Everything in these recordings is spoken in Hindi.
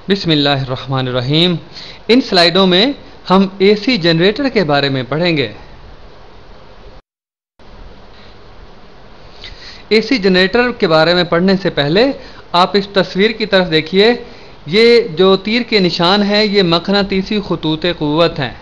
बिस्मिल्लाहिर्रहमानिर्रहीम। इन स्लाइडों में हम एसी जनरेटर के बारे में पढ़ेंगे। एसी जनरेटर के बारे में पढ़ने से पहले आप इस तस्वीर की तरफ देखिए। ये जो तीर के निशान हैं ये मकनातीसी खतूत क़ुव्वत हैं।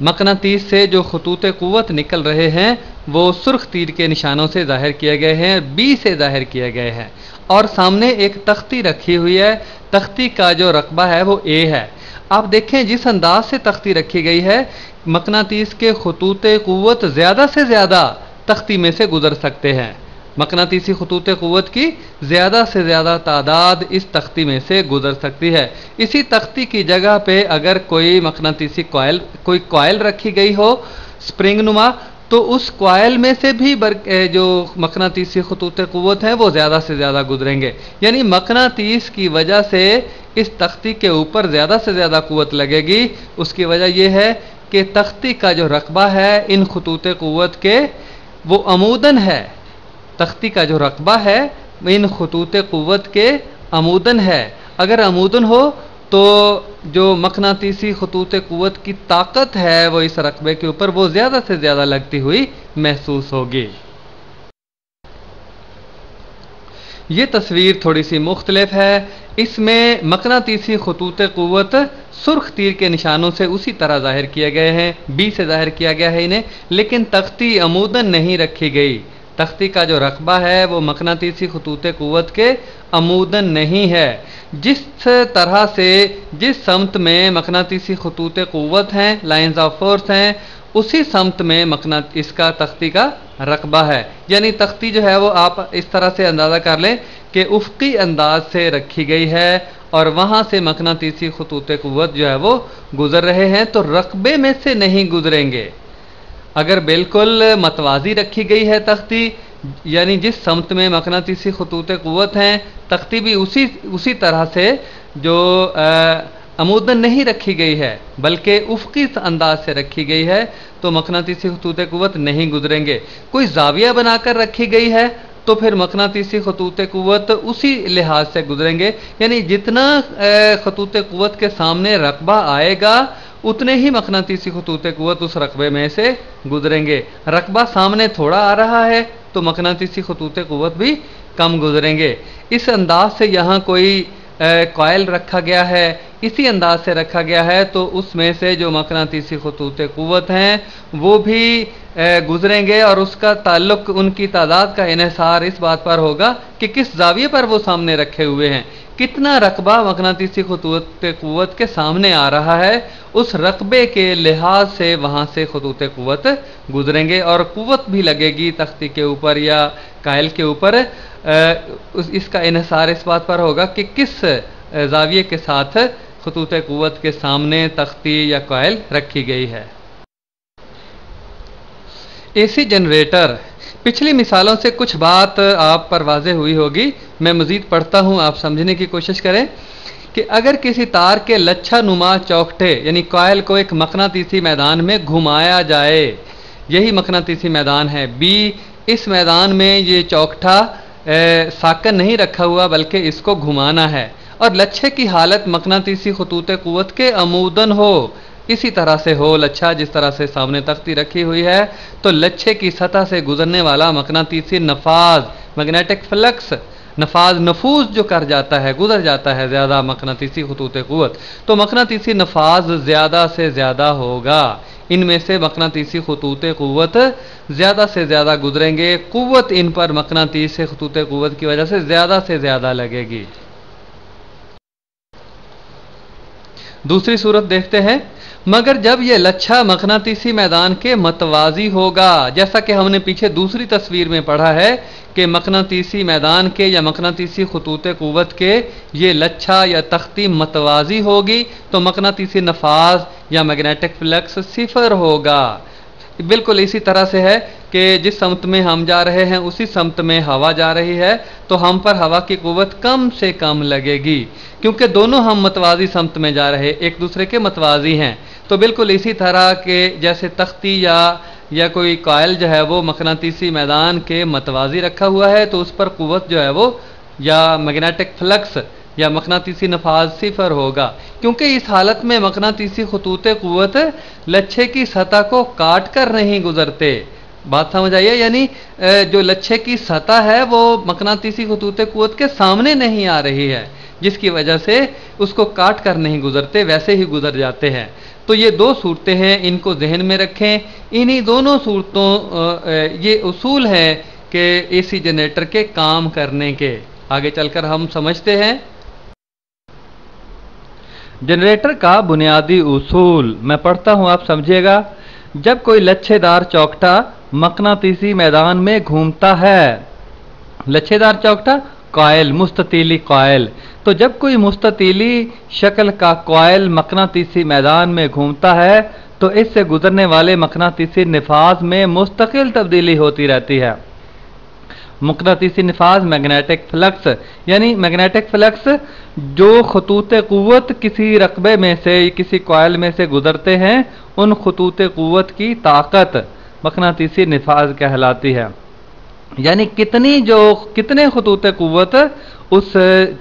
मकनातीस से जो खतूत क़ुव्वत निकल रहे हैं वो सुर्ख तीर के निशानों से ज़ाहिर किए गए हैं, बी से ज़ाहिर किए गए हैं। और सामने एक तख्ती रखी हुई है, तख्ती का जो रकबा है वो ए है। आप देखें जिस अंदाज से तख्ती रखी गई है, मकनातीस के खतूत क़ुव्वत ज़्यादा से ज़्यादा तख्ती में से गुजर सकते हैं। मकनातीसी खतूत क़ुव्वत की ज़्यादा से ज़्यादा तादाद इस तख्ती में से गुजर सकती है। इसी तख्ती की जगह पे अगर कोई मकनातीसी कोई कॉयल रखी गई हो स्प्रिंग नुमा, तो उस कॉयल में से भी जो मकनातीसी खतूत क़ुव्वत हैं वो ज़्यादा से ज़्यादा गुजरेंगे। यानी मकनातीस की वजह से इस तख्ती के ऊपर ज़्यादा से ज़्यादा क़ुव्वत लगेगी। उसकी वजह यह है कि तख्ती का जो रकबा है इन खतूत क़ुव्वत के वो अमूदन है। तख्ती का जो रकबा है इन खतूत क़ुव्वत के अमूदन है। अगर अमूदन हो तो जो मकनातीसी खतूत क़ुव्वत की ताकत है वो इस रकबे के ऊपर वो ज़्यादा से ज़्यादा लगती हुई महसूस होगी। ये तस्वीर थोड़ी सी मुख्तलिफ है। इसमें मकनातीसी खतूत क़ुव्वत सुर्ख तीर के निशानों से उसी तरह ज़ाहिर किए गए हैं, बी से ज़ाहिर किया गया है इन्हें, लेकिन तख्ती अमूदन नहीं रखी गई। तख्ती का जो रकबा है वो मकनातीसी खतूत क़ुव्वत के अमूदन नहीं है। जिस तरह से जिस समत में मकनातीसी खतूत क़ुव्वत हैं, लाइन्स ऑफ फोर्स हैं, उसी समत में इसका तख्ती का रकबा है। यानी तख्ती जो है वो आप इस तरह से अंदाज़ा कर लें कि उफ़क़ी अंदाज से रखी गई है और वहाँ से मकनातीसी खतूत क़ुव्वत जो है वो गुज़र रहे हैं, तो रकबे में से नहीं गुजरेंगे। अगर बिल्कुल मतवाज़ी रखी गई है तख्ती, यानी जिस समत में मकनातीसी खतूत क़ुव्वत हैं, तख्ती भी उसी तरह से जो अमूदन नहीं रखी गई है बल्कि उफ़क़ी अंदाज से रखी गई है, तो मकनातीसी खतूत क़ुव्वत नहीं गुजरेंगे। कोई जाविया बनाकर रखी गई है तो फिर मकनातीसी खतूत क़ुव्वत उसी लिहाज से गुजरेंगे। यानी जितना खतूत क़ुव्वत के सामने रकबा आएगा उतने ही मकनातीसी खतूत क़ुव्वत उस रकबे में से गुजरेंगे। रकबा सामने थोड़ा आ रहा है तो मकनातीसी खतूत क़ुव्वत भी कम गुजरेंगे। इस अंदाज से यहाँ कोई कॉयल रखा गया है, इसी अंदाज से रखा गया है, तो उसमें से जो मकनातीसी खतूत क़ुव्वत हैं वो भी गुजरेंगे और उसका ताल्लुक उनकी तादाद का इन्हिसार इस बात पर होगा कि किस जाविये पर वो सामने रखे हुए हैं। कितना रकबा मकनातीसी खतूत क़ुव्वत के सामने आ रहा है, उस रकबे के लिहाज से वहाँ से खतूत क़ुव्वत गुजरेंगे और क़ुव्वत भी लगेगी तख्ती के ऊपर या कायल के ऊपर। इसका इन्हिसार इस बात पर होगा कि किस जाविये के साथ खतूत क़ुव्वत के सामने तख्ती या कायल रखी गई है। एसी जनरेटर, पिछली मिसालों से कुछ बात आप पर वाज़ेह हुई होगी। मैं मज़ीद पढ़ता हूँ, आप समझने की कोशिश करें कि अगर किसी तार के लच्छा नुमा चौखटे यानी कॉयल को एक मकनातीसी मैदान में घुमाया जाए, यही मकनातीसी मैदान है बी। इस मैदान में ये चौखटा साकन नहीं रखा हुआ बल्कि इसको घुमाना है और लच्छे की हालत मकनातीसी खतूत क़ुव्वत के अमूदन हो। इसी तरह से हो लच्छा जिस तरह से सामने तख्ती रखी हुई है, तो लच्छे की सतह से गुजरने वाला मकनातीसी नफाज मैग्नेटिक फ्लक्स नफाज नफूज जो कर जाता है, गुजर जाता है ज़्यादा मकनातीसी खतूत क़ुव्वत, तो मकनातीसी नफाज ज़्यादा से ज़्यादा होगा। इनमें से मकनातीसी खतूत क़ुव्वत ज़्यादा से ज़्यादा गुजरेंगे। क़ुव्वत इन पर मकनातीसी खतूत क़ुव्वत की वजह से ज़्यादा लगेगी। दूसरी सूरत देखते हैं। मगर जब यह लच्छा मकनातीसी मैदान के मतवाज़ी होगा, जैसा कि हमने पीछे दूसरी तस्वीर में पढ़ा है कि मकनातीसी मैदान के या मकनातीसी खतूत क़ुव्वत के ये लच्छा या तख्ती मतवाज़ी होगी, तो मकनातीसी नफाज या मैग्नेटिक फ्लक्स सिफर होगा। बिल्कुल इसी तरह से है कि जिस समत में हम जा रहे हैं उसी समत में हवा जा रही है, तो हम पर हवा की क़ुव्वत कम से कम लगेगी क्योंकि दोनों हम मतवाज़ी समत में जा रहे, एक दूसरे के मतवाज़ी हैं। तो बिल्कुल इसी तरह के जैसे तख्ती या कोई कॉयल जो है वो मकनातीसी मैदान के मतवाज़ी रखा हुआ है, तो उस पर क़ुव्वत जो है वो या मैग्नेटिक फ्लक्स या मकनातीसी नफाज सिफर होगा, क्योंकि इस हालत में मकनातीसी खतूत क़ुव्वत लच्छे की सतह को काट कर नहीं गुजरते। बात समझ आई है? यानी जो लच्छे की सतह है वो मकनातीसी खतूत क़ुव्वत के सामने नहीं आ रही है, जिसकी वजह से उसको काट कर नहीं गुजरते, वैसे ही गुजर जाते हैं। तो ये दो सूरतें हैं, इनको जहन में रखें। इन्हीं दोनों सूरतों ये उसूल हैं कि एसी जनरेटर के काम करने के। आगे चलकर हम समझते हैं जनरेटर का बुनियादी उसूल। मैं पढ़ता हूं, आप समझिएगा। जब कोई लच्छेदार चौकटा मकनातीसी मैदान में घूमता है, लच्छेदार चौकटा कॉइल, मुस्ततीली कॉइल, तो जब कोई मुस्ततीली शक्ल का कॉइल मकनातीसी मैदान में घूमता है तो इससे गुजरने वाले मकनातीसी निफाज में मुस्तकिल तब्दीली होती रहती है। मकनातीसी निफाज मैग्नेटिक फ्लक्स, यानी मैग्नेटिक फ्लक्स जो खतूत क़ुव्वत किसी रकबे में से, किसी कॉइल में से गुजरते हैं, उन खतूत क़ुव्वत की ताकत मकनातीसी निफाज कहलाती है। यानी कितने खतूत क़ुव्वत उस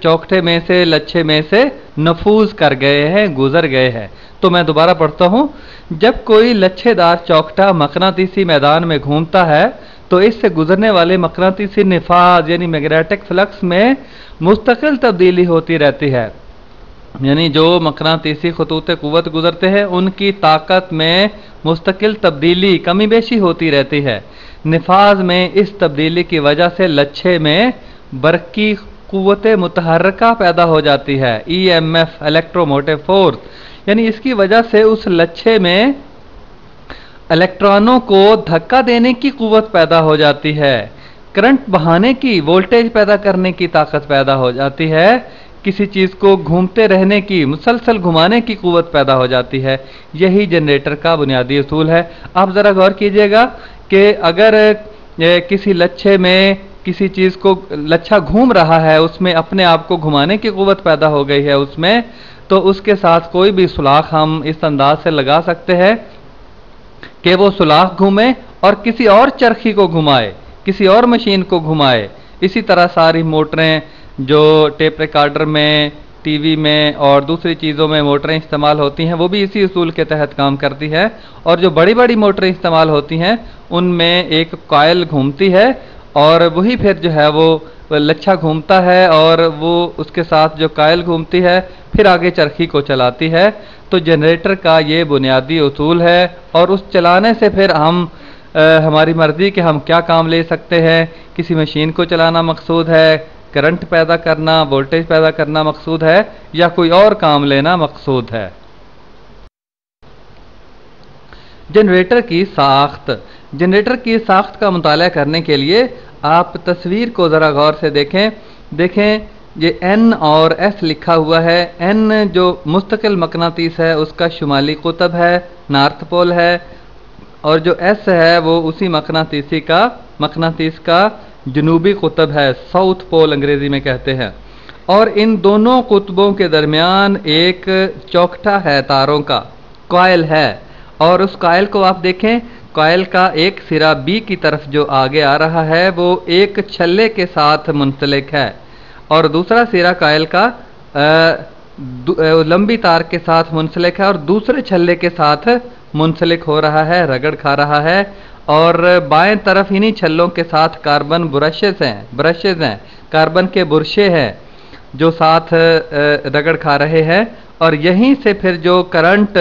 चौकटे में से, लच्छे में से नफूज कर गए हैं, गुजर गए हैं। तो मैं दोबारा पढ़ता हूं। जब कोई लच्छेदार चौकटा मकनातीसी मैदान में घूमता है तो इससे गुजरने वाले मकनातीसी निफाज यानी मैग्नेटिक फ्लक्स में मुस्तकिल तब्दीली होती रहती है। यानी जो मकनातीसी खतूत क़ुव्वत गुजरते हैं उनकी ताकत में मुस्तकिल तब्दीली, कमी बेशी होती रहती है। निफाज में इस तब्दीली की वजह से लच्छे में बरकी क़ुव्वत मुतहर्रिका पैदा हो जाती है, EMF, इलेक्ट्रोमोटिव फोर्स। यानी इसकी वजह से उस लच्छे में इलेक्ट्रॉनों को धक्का देने की क़ुव्वत पैदा हो जाती है, करंट बहाने की, वोल्टेज पैदा करने की ताकत पैदा हो जाती है, किसी चीज़ को घूमते रहने की, मुसलसल घुमाने की क़ुव्वत पैदा हो जाती है। यही जनरेटर का बुनियादी उसूल है। आप ज़रा गौर कीजिएगा कि अगर किसी लच्छे में किसी चीज़ को, लच्छा घूम रहा है, उसमें अपने आप को घुमाने की क़ुव्वत पैदा हो गई है उसमें, तो उसके साथ कोई भी सुलाख हम इस अंदाज से लगा सकते हैं कि वो सुलाख घूमे और किसी और चरखी को घुमाए, किसी और मशीन को घुमाए। इसी तरह सारी मोटरें जो टेप रिकॉर्डर में, टीवी में और दूसरी चीज़ों में मोटरें इस्तेमाल होती हैं, वो भी इसी उसूल के तहत काम करती है। और जो बड़ी बड़ी मोटरें इस्तेमाल होती हैं उनमें एक कॉइल घूमती है और वही फिर जो है वो लच्छा घूमता है और वो उसके साथ जो कॉइल घूमती है फिर आगे चरखी को चलाती है। तो जनरेटर का ये बुनियादी उसूल है और उस चलाने से फिर हम हमारी मर्ज़ी कि हम क्या काम ले सकते हैं। किसी मशीन को चलाना मकसूद है, करंट पैदा करना, वोल्टेज पैदा करना मकसूद है, या कोई और काम लेना मकसूद है। जनरेटर की साख्त। जनरेटर की साख्त का मुताला करने के लिए आप तस्वीर को ज़रा गौर से देखें ये N और S लिखा हुआ है। N जो मुस्तकिल मकनातीस है उसका शुमाली कुतब है, नॉर्थ पोल है, और जो S है वो उसी मकनातीस का जनूबी कुतब है, साउथ पोल अंग्रेज़ी में कहते हैं। और इन दोनों कुतबों के दरमियान एक चौकटा है, तारों का कॉइल है, और उस कॉइल को आप देखें, कॉइल का एक सिरा B की तरफ जो आगे आ रहा है वो एक छल्ले के साथ मुंसलिक है और दूसरा सिरा कॉइल का लंबी तार के साथ मुंसलिक है और दूसरे छल्ले के साथ मुंसलिक हो रहा है, रगड़ खा रहा है। और बाएं तरफ इन्हीं छल्लों के साथ कार्बन ब्रशेज हैं, कार्बन के बुरशे हैं जो साथ रगड़ खा रहे हैं। और यहीं से फिर जो करंट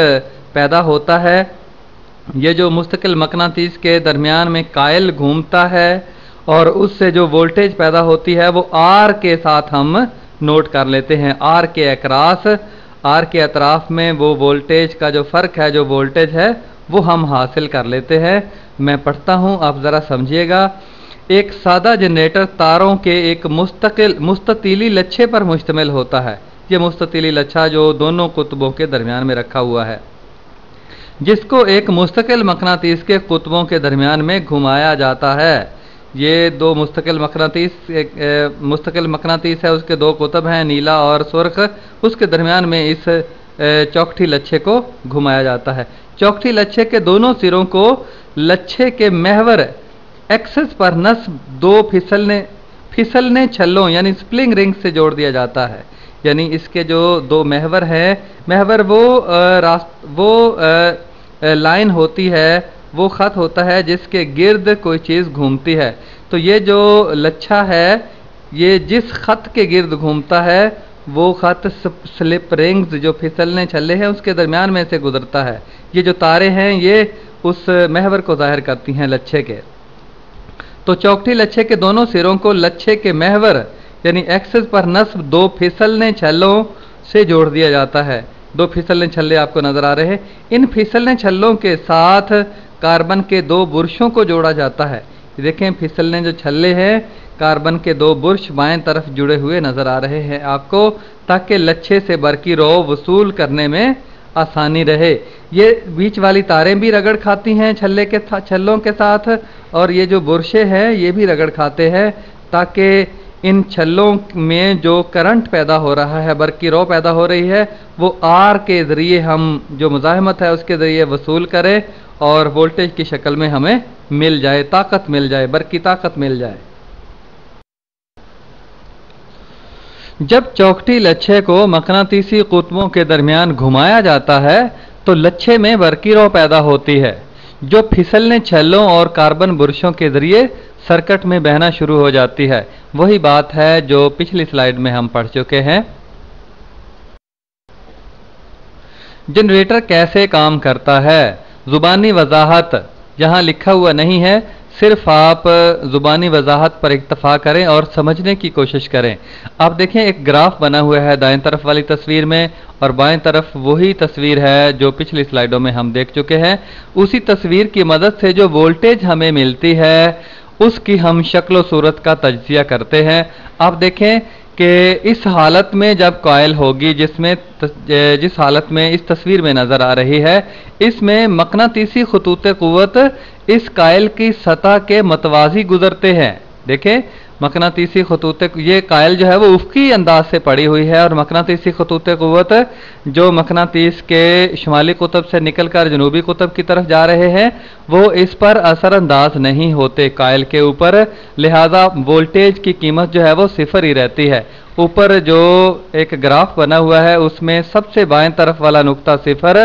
पैदा होता है, ये जो मुस्तकिल मकनातीस के दरमियान में कॉइल घूमता है और उससे जो वोल्टेज पैदा होती है वो आर के साथ हम नोट कर लेते हैं। आर के अक्रॉस, आर के अतराफ में वो वोल्टेज का जो फ़र्क है, जो वोल्टेज है, वो हम हासिल कर लेते हैं। मैं पढ़ता हूँ, आप ज़रा समझिएगा। एक सादा जनरेटर तारों के एक मुस्ततीली लच्छे पर मुश्तमिल होता है। ये मुस्ततीली लच्छा जो दोनों कुतबों के दरमियान में रखा हुआ है, जिसको एक मुस्तकिल मकनातीस के कुतबों के दरमियान में घुमाया जाता है। ये दो मुस्तकिल मकनातीस है, उसके दो कुतब हैं, नीला और सुर्ख, उसके दरमियान में इस चौकठी लच्छे को घुमाया जाता है। चौकठी लच्छे के दोनों सिरों को लच्छे के महवर एक्सिस पर नस्ब दो फिसलने छल्लों यानी स्प्रिंग रिंग से जोड़ दिया जाता है। यानी इसके जो दो महवर हैं, महवर वो लाइन होती है, वो ख़त होता है जिसके गिर्द कोई चीज़ घूमती है। तो ये जो लच्छा है, ये जिस ख़त के गिर्द घूमता है वो ख़त स्लिप रिंग्स, जो फिसलने छल्ले हैं, उसके दरमियान में से गुजरता है। ये जो तारे हैं ये उस महवर को ज़ाहिर करती हैं लच्छे के। तो चौकठी लच्छे के दोनों सिरों को लच्छे के महवर यानी एक्सिस पर नस्ब दो फिसलने छल्लों से जोड़ दिया जाता है। दो फिसलने छल्ले आपको नजर आ रहे हैं। इन फिसलने छल्लों के साथ कार्बन के दो बुरशों को जोड़ा जाता है। देखें फिसलने जो छल्ले हैं, कार्बन के दो बुर्श बाएं तरफ जुड़े हुए नजर आ रहे हैं आपको, ताकि लच्छे से बरकी रो वसूल करने में आसानी रहे। ये बीच वाली तारें भी रगड़ खाती हैं छल्लों के साथ, और ये जो बुरशे हैं ये भी रगड़ खाते हैं, ताकि इन छल्लों में जो करंट पैदा हो रहा है, बरकी रो पैदा हो रही है, वो आर के ज़रिए हम जो मुज़ाहमत है उसके ज़रिए वसूल करें और वोल्टेज की शक्ल में हमें मिल जाए, ताकत मिल जाए, बरकी ताकत मिल जाए। जब चौकठी लच्छे को मकनातीसी कुतुबों के दरमियान घुमाया जाता है तो लच्छे में बरकी रो पैदा होती है, जो फिसलने छल्लों और कार्बन बुरशों के जरिए सर्किट में बहना शुरू हो जाती है। वही बात है जो पिछली स्लाइड में हम पढ़ चुके हैं। जनरेटर कैसे काम करता है? जुबानी वजाहत यहाँ लिखा हुआ नहीं है, सिर्फ आप ज़ुबानी वजाहत पर इक्तफ़ा करें और समझने की कोशिश करें। आप देखें एक ग्राफ बना हुआ है दाएं तरफ वाली तस्वीर में, और बाएं तरफ वही तस्वीर है जो पिछली स्लाइडों में हम देख चुके हैं। उसी तस्वीर की मदद से जो वोल्टेज हमें मिलती है उसकी हम शक्ल सूरत का तज्जिया करते हैं। आप देखें कि इस हालत में जब कॉइल होगी, जिस हालत में इस तस्वीर में नज़र आ रही है, इसमें मकनातीसी खतूत क़ुव्वत इस कायल की सतह के मतवाजी गुजरते हैं। देखें मकनातीसी खतूत, ये कायल जो है वो उफ़क़ी अंदाज से पड़ी हुई है, और मकनातीसी खतूत क़ुव्वत जो मकनातीस के शुमाली कुतुब से निकलकर जनूबी कुतुब की तरफ जा रहे हैं वो इस पर असरअंदाज नहीं होते कायल के ऊपर, लिहाजा वोल्टेज की कीमत जो है वो सिफर ही रहती है। ऊपर जो एक ग्राफ बना हुआ है उसमें सबसे बाएं तरफ वाला नुक्ता सिफर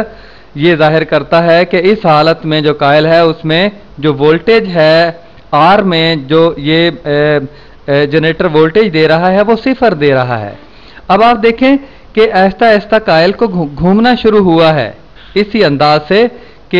ये जाहिर करता है कि इस हालत में जो कायल है उसमें जो वोल्टेज है आर में, जो ये जनरेटर वोल्टेज दे रहा है वो सिफर दे रहा है। अब आप देखें कि आहिस्ता आहिस्ता कायल को घूमना शुरू हुआ है इसी अंदाज से कि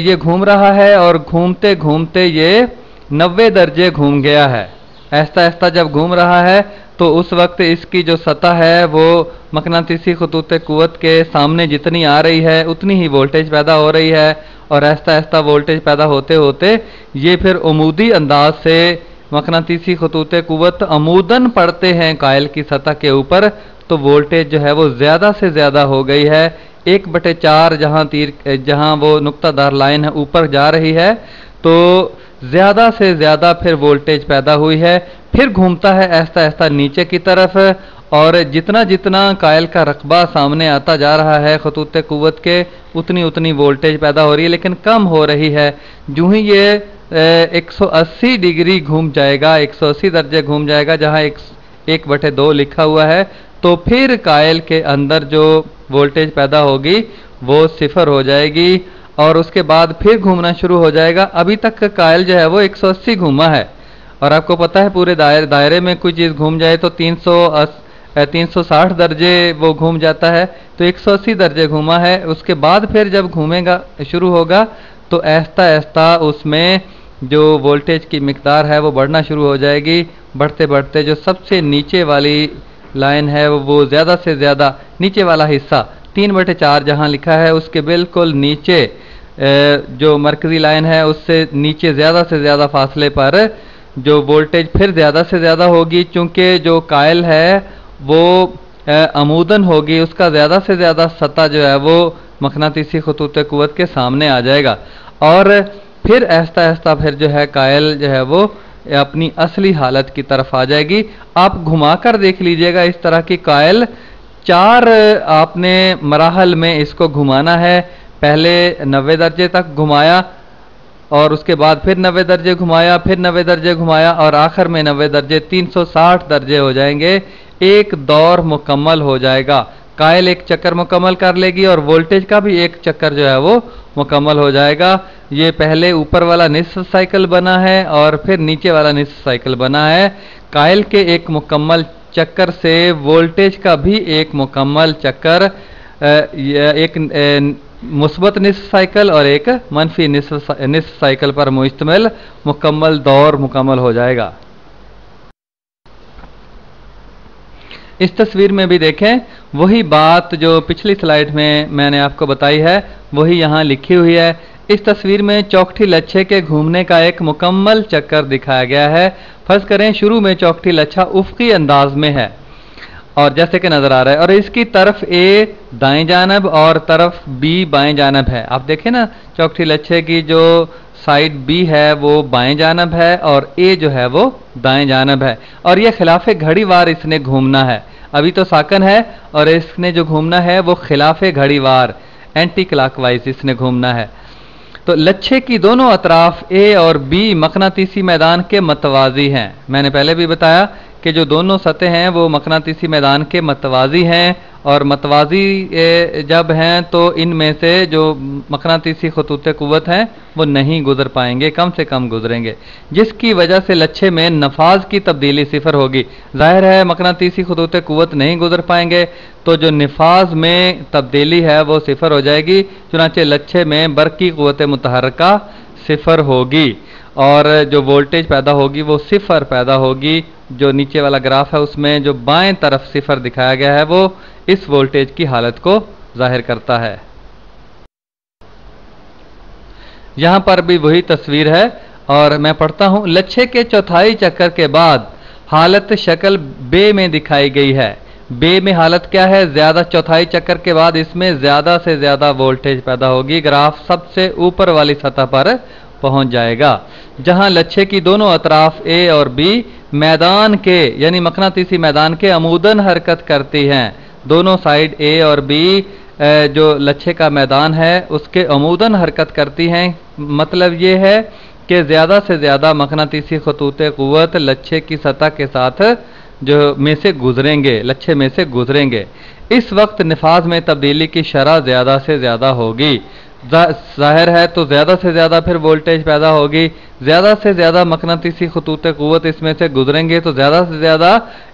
ये घूम रहा है, और घूमते घूमते ये 90 दर्जे घूम गया है। आहिस्ता आहिस्ता जब घूम रहा है तो उस वक्त इसकी जो सतह है वो मकनातीसी खतूत क़ुव्वत के सामने जितनी आ रही है उतनी ही वोल्टेज पैदा हो रही है, और आहिस्ता आहिस्ता वोल्टेज पैदा होते होते ये फिर अमूदी अंदाज से मकनातीसी खतूत क़ुव्वत अमूदन पड़ते हैं कायल की सतह के ऊपर, तो वोल्टेज जो है वो ज़्यादा से ज़्यादा हो गई है। 1/4 जहाँ वो नुक्तादार लाइन है ऊपर जा रही है, तो ज़्यादा से ज़्यादा फिर वोल्टेज पैदा हुई है। फिर घूमता है आहिस्ता आहिस्ता नीचे की तरफ, और जितना जितना कायल का रकबा सामने आता जा रहा है खतूत क़ुव्वत के, उतनी उतनी वोल्टेज पैदा हो रही है, लेकिन कम हो रही है। जो ही ये 180 डिग्री घूम जाएगा, 180 दर्जे घूम जाएगा जहाँ 1/2 लिखा हुआ है, तो फिर कायल के अंदर जो वोल्टेज पैदा होगी वो सिफर हो जाएगी, और उसके बाद फिर घूमना शुरू हो जाएगा। अभी तक कायल जो है वो 180 घूमा है, और आपको पता है पूरे दायरे में कोई चीज़ घूम जाए तो 360 दर्जे वो घूम जाता है, तो 180 दर्जे घूमा है। उसके बाद फिर जब घूमेगा शुरू होगा तो आहिस्ता आहिस्ता उसमें जो वोल्टेज की मिकदार है वो बढ़ना शुरू हो जाएगी। बढ़ते बढ़ते जो सबसे नीचे वाली लाइन है वो ज़्यादा से ज़्यादा नीचे वाला हिस्सा 3/4 जहाँ लिखा है उसके बिल्कुल नीचे जो मरकज़ी लाइन है उससे नीचे ज़्यादा से ज़्यादा फासले पर जो वोल्टेज फिर ज़्यादा से ज़्यादा होगी, चूँकि जो कायल है वो अमूदन होगी, उसका ज़्यादा से ज़्यादा सतह जो है वो मकनातीसी खतूत क़ुव्वत के सामने आ जाएगा, और फिर आहिस्ता आहिस्ता फिर जो है कायल जो है वो अपनी असली हालत की तरफ आ जाएगी। आप घुमाकर देख लीजिएगा इस तरह की कायल 4 आपने मराहल में इसको घुमाना है। पहले 90 दर्जे तक घुमाया, और उसके बाद फिर 90 दर्जे घुमाया, फिर 90 दर्जे घुमाया, और आखिर में 90 दर्जे 360 दर्जे हो जाएंगे। एक दौर मुकम्मल हो जाएगा। कायल एक चक्कर मुकम्मल कर लेगी और वोल्टेज का भी एक चक्कर जो है वो मुकम्मल हो जाएगा। ये पहले ऊपर वाला निस्फ साइकिल बना है और फिर नीचे वाला निस्फ साइकिल बना है। कायल के एक मुकम्मल चक्कर से वोल्टेज का भी एक मुकम्मल चक्कर, एक मुस्बत निस्फ साइकिल और एक मनफी निस्फ साइकिल पर मुश्तमिल मुकम्मल दौर मुकम्मल हो जाएगा। इस तस्वीर में भी देखें, वही बात जो पिछली स्लाइड में मैंने आपको बताई है वही यहाँ लिखी हुई है। इस तस्वीर में चौखटी लच्छे के घूमने का एक मुकम्मल चक्कर दिखाया गया है। फर्ज करें शुरू में चौखटी लच्छा उफ़क़ी अंदाज में है और जैसे कि नजर आ रहा है, और इसकी तरफ ए दाएं जानब और तरफ बी बाएं जानब है। आप देखें ना, चौखटी लच्छे की जो साइड बी है वो बाएं जानब है और ए जो है वो दाएं जानब है, और ये खिलाफे घड़ी वार इसने घूमना है। अभी तो साकन है और इसने जो घूमना है वो खिलाफे घड़ी वार, एंटी क्लॉकवाइज इसने घूमना है। तो लच्छे की दोनों अतराफ ए और बी मकनातीसी मैदान के मतवाजी हैं। मैंने पहले भी बताया कि जो दोनों सतह हैं वो मकनातीसी मैदान के मतवाजी हैं, और मतवाजी जब हैं तो इनमें से जो मकनातीसी खतूत क़ुव्वत हैं वो नहीं गुजर पाएंगे, कम से कम गुजरेंगे, जिसकी वजह से लच्छे में नफाज की तब्दीली सिफर होगी। जाहिर है मकनातीसी खतूत क़ुव्वत नहीं गुजर पाएंगे तो जो नफाज में तब्दीली है वो सिफर हो जाएगी। चुनांचे लच्छे में बरक़ी क़ुव्वत मुतहर्रिका सिफर होगी और जो वोल्टेज पैदा होगी वो सिफर पैदा होगी। जो नीचे वाला ग्राफ है उसमें जो बाएं तरफ सिफर दिखाया गया है वो इस वोल्टेज की हालत को जाहिर करता है। यहां पर भी वही तस्वीर है और मैं पढ़ता हूं। लच्छे के चौथाई चक्कर के बाद हालत शक्ल बे में दिखाई गई है। बे में हालत क्या है? ज्यादा चौथाई चक्कर के बाद इसमें ज्यादा से ज्यादा वोल्टेज पैदा होगी। ग्राफ सबसे ऊपर वाली सतह पर पहुंच जाएगा जहां लच्छे की दोनों अतराफ ए और बी मैदान के यानी मकनातीसी मैदान के अमूदन हरकत करती हैं। दोनों साइड ए और बी जो लच्छे का मैदान है उसके अमूदन हरकत करती हैं। मतलब ये है कि ज़्यादा से ज़्यादा मकनातीसी खतूत क़ुव्वत लच्छे की सतह के साथ जो में से गुजरेंगे, लच्छे में से गुजरेंगे। इस वक्त नफाज में तब्दीली की शरह ज़्यादा से ज़्यादा होगी। जाहिर है तो ज़्यादा से ज़्यादा फिर वोल्टेज पैदा होगी। ज़्यादा से ज़्यादा मकनातीसी खतूत क़ुव्वत इसमें से गुजरेंगे तो ज़्यादा से ज़्यादा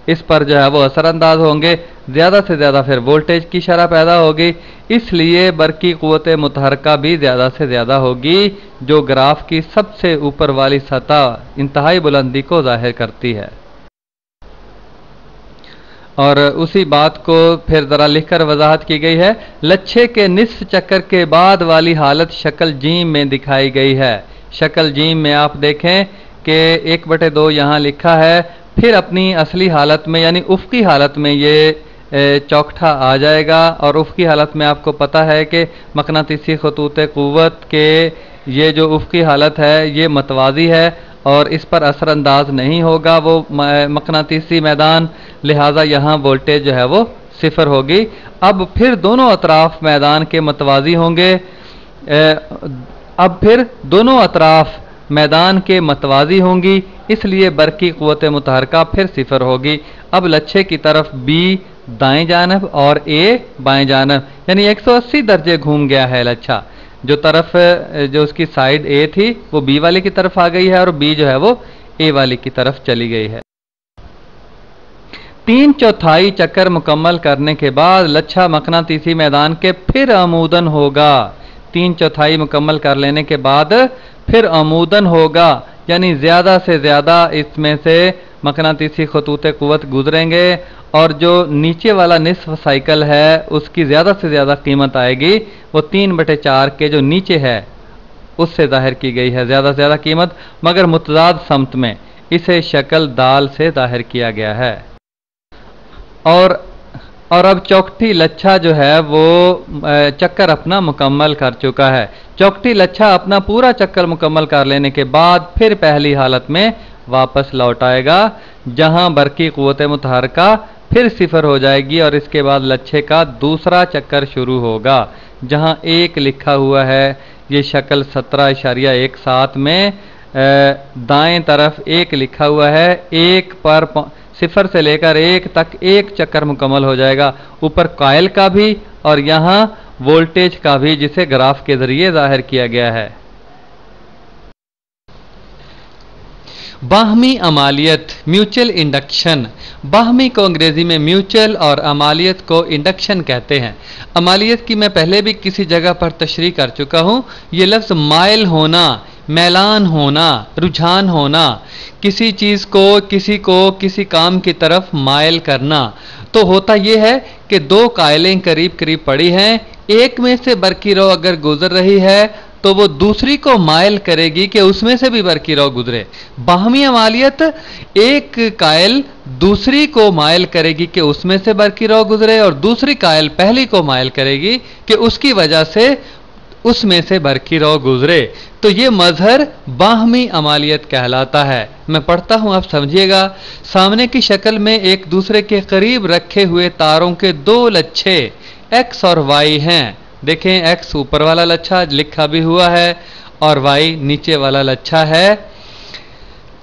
इस पर जो है वो असरअंदाज होंगे। ज़्यादा से ज़्यादा फिर वोल्टेज की शरह पैदा होगी, इसलिए बरक़ी क़ुव्वत मुतहर्रिका भी ज़्यादा से ज़्यादा होगी, जो ग्राफ की सबसे ऊपर वाली सतह इंतहाई बुलंदी को ज़ाहिर करती है। और उसी बात को फिर ज़रा लिखकर वजाहत की गई है। लच्छे के निस्फ चक्कर के बाद वाली हालत शक्ल जीम में दिखाई गई है। शक्ल जीम में आप देखें कि 1/2 यहाँ लिखा है, फिर अपनी असली हालत में यानी उफ़क़ी हालत में ये चौखटा आ जाएगा। और उफ़क़ी हालत में आपको पता है कि मकनातीसी खतूत क़ुव्वत के ये जो उफ़क़ी हालत है ये मतवाज़ी है और इस पर असरअंदाज नहीं होगा वो मकनातीसी मैदान, लिहाजा यहाँ वोल्टेज जो है वो सिफर होगी। अब फिर दोनों अतराफ मैदान के मतवाज़ी होंगे। अब फिर दोनों अतराफ मैदान के मतवाज़ी होंगी, इसलिए बरक़ी क़ुव्वत मुतहर्रिका फिर सिफर होगी। अब लच्छे की तरफ बी दाएं जानब और ए बाएं जानब, यानी 180 दर्जे घूम गया है लच्छा। जो तरफ जो उसकी साइड ए थी वो बी वाले की तरफ आ गई है और बी जो है वो ए वाले की तरफ चली गई है। 3/4 चक्कर मुकम्मल करने के बाद लच्छा मकनातीसी मैदान के फिर अमूदन होगा। 3/4 मुकम्मल कर लेने के बाद फिर अमूदन होगा, यानी ज़्यादा से ज़्यादा इसमें से मकनातीसी खतूत क़ुव्वत गुजरेंगे और जो नीचे वाला निस्फ साइकिल है उसकी ज़्यादा से ज़्यादा कीमत आएगी। वो 3/4 के जो नीचे है उससे ज़ाहिर की गई है ज़्यादा से ज़्यादा कीमत, मगर मुतज़ाद समत में इसे शक्ल दाल से ज़ाहिर किया गया है। और अब चौखटी लच्छा जो है वो चक्कर अपना मुकम्मल कर चुका है। चौखटी लच्छा अपना पूरा चक्कर मुकम्मल कर लेने के बाद फिर पहली हालत में वापस लौट आएगा, जहां बरक़ी क़ुव्वत मुतहर्रिका फिर सिफर हो जाएगी और इसके बाद लच्छे का दूसरा चक्कर शुरू होगा, जहां 1 लिखा हुआ है। ये शक्ल 17.17 में दाएं तरफ 1 लिखा हुआ है। 1 पर 0 से लेकर 1 तक एक चक्कर मुकम्मल हो जाएगा, ऊपर कॉइल का भी और यहाँ वोल्टेज का भी, जिसे ग्राफ के जरिए जाहिर किया गया है। बाहमी अमालियत, म्यूचुअल इंडक्शन। बाहमी को अंग्रेजी में म्यूचुअल और अमालियत को इंडक्शन कहते हैं। अमालियत की मैं पहले भी किसी जगह पर तशरीह कर चुका हूं। ये लफ्ज़ माइल होना, मैलान होना, रुझान होना, किसी चीज़ को, किसी काम की तरफ माइल करना। तो होता यह है कि दो कायलें करीब करीब पड़ी हैं, एक में से बरकी रो अगर गुजर रही है तो वो दूसरी को माइल करेगी कि उसमें से भी बरकी रो गुजरे। बाहमी अमालियत, एक कायल दूसरी को माइल करेगी कि उसमें से बरकी रो गुजरे और दूसरी कायल पहली को माइल करेगी कि उसकी वजह से उसमें से बरकी रो गुजरे। तो ये मजहर बाहमी अमालियत कहलाता है। मैं पढ़ता हूं, आप समझिएगा। सामने की शक्ल में एक दूसरे के करीब रखे हुए तारों के दो लच्छे एक्स और वाई हैं। देखें, एक्स ऊपर वाला लच्छा लिखा भी हुआ है और वाई नीचे वाला लच्छा है।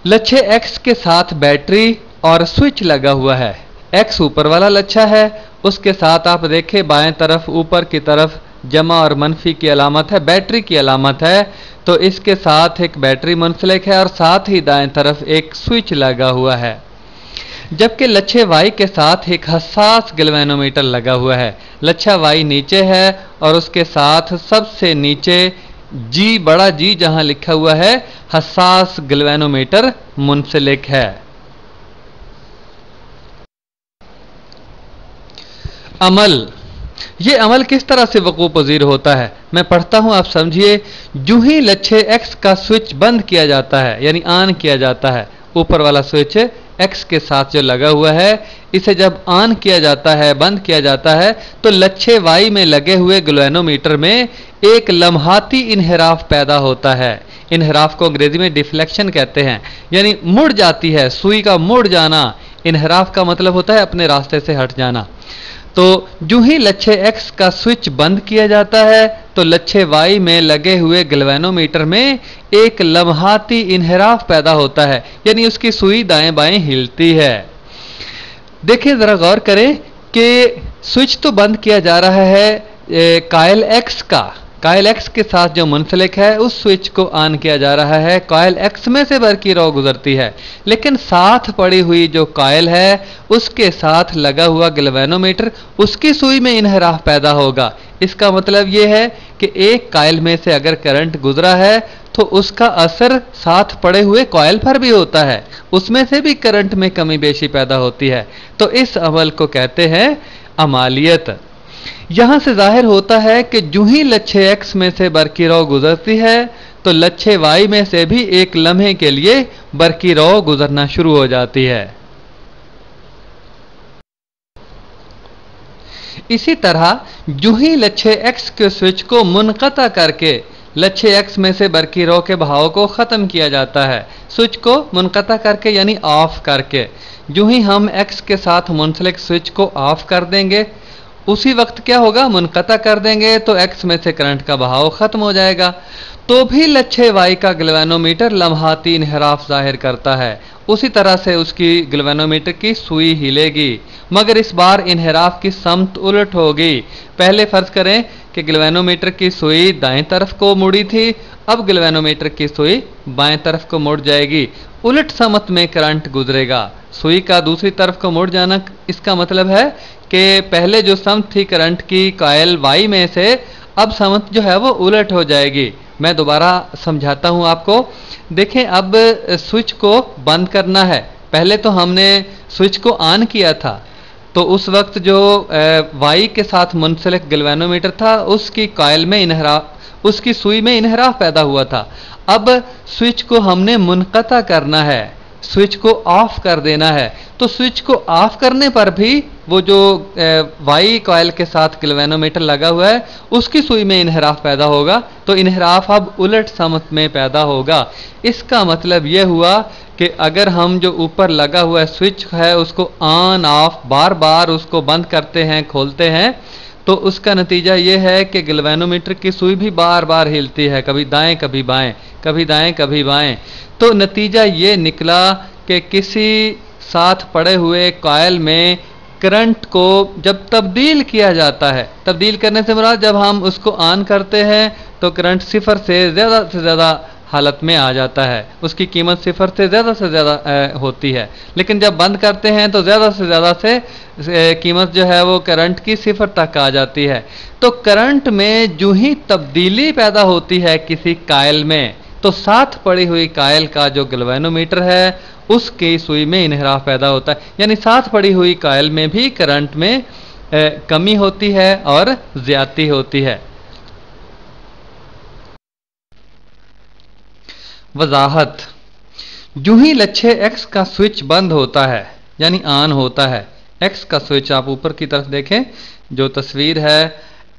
लच्छे एक्स के साथ बैटरी और स्विच लगा हुआ है। एक्स ऊपर वाला लच्छा है, उसके साथ आप देखें बाएं तरफ ऊपर की तरफ जमा और मनफी की अलामत है, बैटरी की अलामत है। तो इसके साथ एक बैटरी मुंसलिक है और साथ ही दाएं तरफ एक स्विच लगा हुआ है। जबकि लच्छे वाई के साथ एक हसास गैल्वेनोमीटर लगा हुआ है। लच्छा वाई नीचे है और उसके साथ सबसे नीचे जी, बड़ा जी जहां लिखा हुआ है, हसास गैल्वेनोमीटर मुंसलिक है। अमल, ये अमल किस तरह से वकूअ पज़ीर होता है? मैं पढ़ता हूं, आप समझिए। जो ही लच्छे एक्स का स्विच बंद किया जाता है, यानी ऑन किया जाता है, ऊपर वाला स्विच एक्स के साथ जो लगा हुआ है, इसे जब ऑन किया जाता है, बंद किया जाता है, तो लच्छे वाई में लगे हुए गैल्वेनोमीटर में एक लम्हाती इन्हिराफ पैदा होता है। इन्हिराफ को अंग्रेजी में डिफ्लेक्शन कहते हैं, यानी मुड़ जाती है, सुई का मुड़ जाना। इन्हिराफ का मतलब होता है अपने रास्ते से हट जाना। तो जो ही लच्छे एक्स का स्विच बंद किया जाता है तो लच्छे वाई में लगे हुए गैल्वेनोमीटर में एक लम्हाती इन्हिराफ पैदा होता है, यानी उसकी सुई दाएं बाएं हिलती है। देखिए, जरा गौर करें कि स्विच तो बंद किया जा रहा है कॉइल एक्स का, कॉइल एक्स के साथ जो मुंसलिक है उस स्विच को ऑन किया जा रहा है। कॉइल एक्स में से बरकी रो गुजरती है, लेकिन साथ पड़ी हुई जो कॉइल है उसके साथ लगा हुआ गैल्वेनोमीटर, उसकी सुई में इन्हिराफ पैदा होगा। इसका मतलब यह है कि एक कॉइल में से अगर करंट गुजरा है तो उसका असर साथ पड़े हुए कॉइल पर भी होता है, उसमें से भी करंट में कमी बेशी पैदा होती है। तो इस अमल को कहते हैं अमालियत। यहां से जाहिर होता है कि जो ही लच्छे एक्स में से बरकी रो गुजरती है तो लच्छे वाई में से भी एक लम्हे के लिए बरकी रो गुजरना शुरू हो जाती है। इसी तरह जो ही लच्छे एक्स के स्विच को मुनक़ता करके लच्छे एक्स में से बरकी रो के बहाव को ख़त्म किया जाता है। स्विच को मुनक़ता करके यानी ऑफ करके, जो ही हम एक्स के साथ मुंसलिक स्विच को ऑफ कर देंगे, उसी वक्त क्या होगा, मुनक़ता कर देंगे तो एक्स में से करंट का बहाव ख़त्म हो जाएगा। तो भी लच्छे वाई का गैल्वेनोमीटर लम्हाती इन्हिराफ जाहिर करता है। उसी तरह से उसकी गैल्वेनोमीटर की सुई हिलेगी, मगर इस बार इन्हिराफ की समत उलट होगी। पहले फर्ज करें कि गैल्वेनोमीटर की सुई दाएं तरफ को मुड़ी थी, अब गैल्वेनोमीटर की सुई बाएं तरफ को मुड़ जाएगी। उलट समत में करंट गुजरेगा। सुई का दूसरी तरफ को मुड़ जाना, इसका मतलब है कि पहले जो समत थी करंट की कॉइल वाई में से, अब समत जो है वो उलट हो जाएगी। मैं दोबारा समझाता हूं आपको। देखें, अब स्विच को बंद करना है। पहले तो हमने स्विच को ऑन किया था, तो उस वक्त जो वाई के साथ मुंसलिक गैल्वेनोमीटर था उसकी कॉइल में इन्हिराफ, उसकी सुई में इन्हिराफ पैदा हुआ था। अब स्विच को हमने मुनक़ता करना है, स्विच को ऑफ कर देना है। तो स्विच को ऑफ करने पर भी वो जो वाई कॉइल के साथ गैल्वेनोमीटर लगा हुआ है उसकी सुई में इन्हिराफ पैदा होगा। तो इन्हिराफ अब उलट समत में पैदा होगा। इसका मतलब यह हुआ कि अगर हम जो ऊपर लगा हुआ स्विच है उसको ऑन ऑफ बार बार उसको बंद करते हैं, खोलते हैं, तो उसका नतीजा ये है कि गैल्वेनोमीटर की सुई भी बार बार हिलती है, कभी दाएं कभी बाएं, कभी दाएं कभी बाएं। तो नतीजा ये निकला कि किसी साथ पड़े हुए कॉइल में करंट को जब तब्दील किया जाता है, तब्दील करने से मुराद जब हम उसको ऑन करते हैं तो करंट सिफर से ज़्यादा हालत में आ जाता है, उसकी कीमत सिफर से ज़्यादा होती है। लेकिन जब बंद करते हैं तो ज़्यादा से कीमत जो है वो करंट की सिफर तक आ जाती है। तो करंट में जो ही तब्दीली पैदा होती है किसी कायल में, तो साथ पड़ी हुई कायल का जो गैल्वेनोमीटर है उसकी सुई में इन्हिराफ पैदा होता है, यानी साथ पड़ी हुई कायल में भी करंट में कमी होती है और ज्यादती होती है। वजाहत: जो ही लच्छे एक्स का स्विच बंद होता है यानी ऑन होता है, एक्स का स्विच आप ऊपर की तरफ देखें, जो तस्वीर है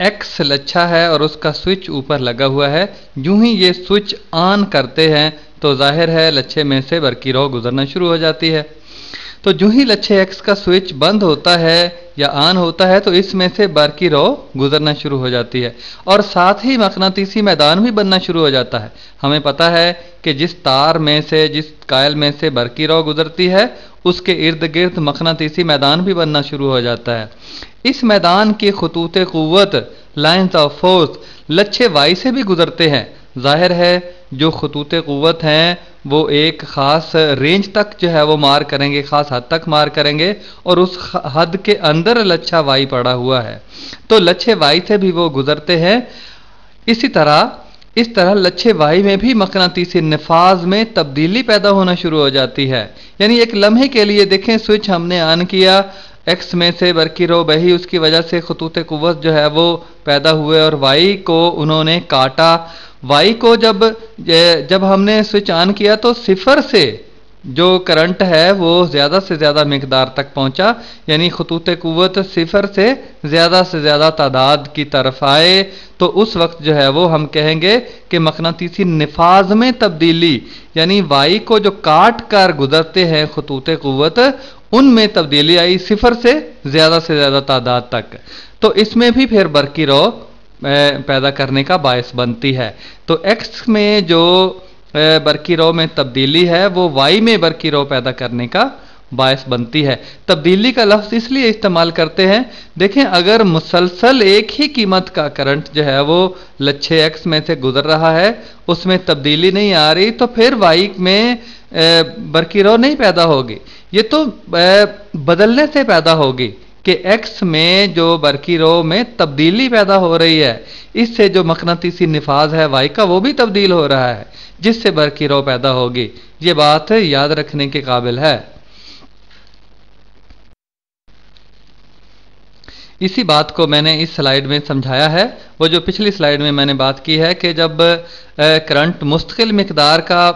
एक्स लच्छा है और उसका स्विच ऊपर लगा हुआ है। यूं ही ये स्विच ऑन करते हैं तो जाहिर है लच्छे में से बरकी रौ गुजरना शुरू हो जाती है। तो जो ही लच्छे एक्स का स्विच बंद होता है या ऑन होता है तो इसमें से बरकी रौ गुजरना शुरू हो जाती है और साथ ही मकनातीसी मैदान भी बनना शुरू हो जाता है। हमें पता है कि जिस तार में से, जिस कायल में से बरकी रौ गुजरती है उसके इर्द गिर्द मकनातीसी मैदान भी बनना शुरू हो जाता है। इस मैदान की खतूत क़ुव्वत, लाइन्स ऑफ फोर्स, लच्छे वाई से भी गुजरते हैं। जाहिर है जो खतूत क़ुव्वत हैं वो एक ख़ास रेंज तक जो है वो मार करेंगे, ख़ास हद तक मार करेंगे और उस हद के अंदर लच्छा वाई पड़ा हुआ है तो लच्छे वाई से भी वो गुजरते हैं। इस तरह लच्छे वाई में भी मकनातीसी नफाज में तब्दीली पैदा होना शुरू हो जाती है। यानी एक लम्हे के लिए देखें, स्विच हमने ऑन किया, एक्स में से बरकी रो बही, उसकी वजह से खतूत क़ुव्वत जो है वो पैदा हुए और वाई को उन्होंने काटा। वाई को जब हमने स्विच ऑन किया तो सिफर से जो करंट है वो ज़्यादा से ज़्यादा मिकदार तक पहुंचा, यानी खतूत क़ुव्वत सिफर से ज़्यादा तादाद की तरफ आए तो उस वक्त जो है वो हम कहेंगे कि मकनातीसी निफाज में तब्दीली, यानी वाई को जो काट कर गुजरते हैं खतूत क़ुव्वत, उनमें तब्दीली आई सिफर से ज़्यादा तादाद तक। तो इसमें भी फिर बरकी रौ पैदा करने का बायस बनती है। तो एक्स में जो बरकी रौ में तब्दीली है वो वाई में बरकी रौ पैदा करने का बायस बनती है। तब्दीली का लफ्ज़ इसलिए इस्तेमाल करते हैं, देखें अगर मुसलसल एक ही कीमत का करंट जो है वो लच्छे एक्स में से गुजर रहा है, उसमें तब्दीली नहीं आ रही, तो फिर वाई में बरकी रौ नहीं पैदा होगी। ये तो बदलने से पैदा होगी कि एक्स में जो बरकी रो में तब्दीली पैदा हो रही है, इससे जो मकनातीसी निफाज है वाई का वो भी तब्दील हो रहा है, जिससे बरकी रो पैदा होगी। ये बात याद रखने के काबिल है। इसी बात को मैंने इस स्लाइड में समझाया है। वो जो पिछली स्लाइड में मैंने बात की है कि जब करंट मुस्तकिल मिकदार का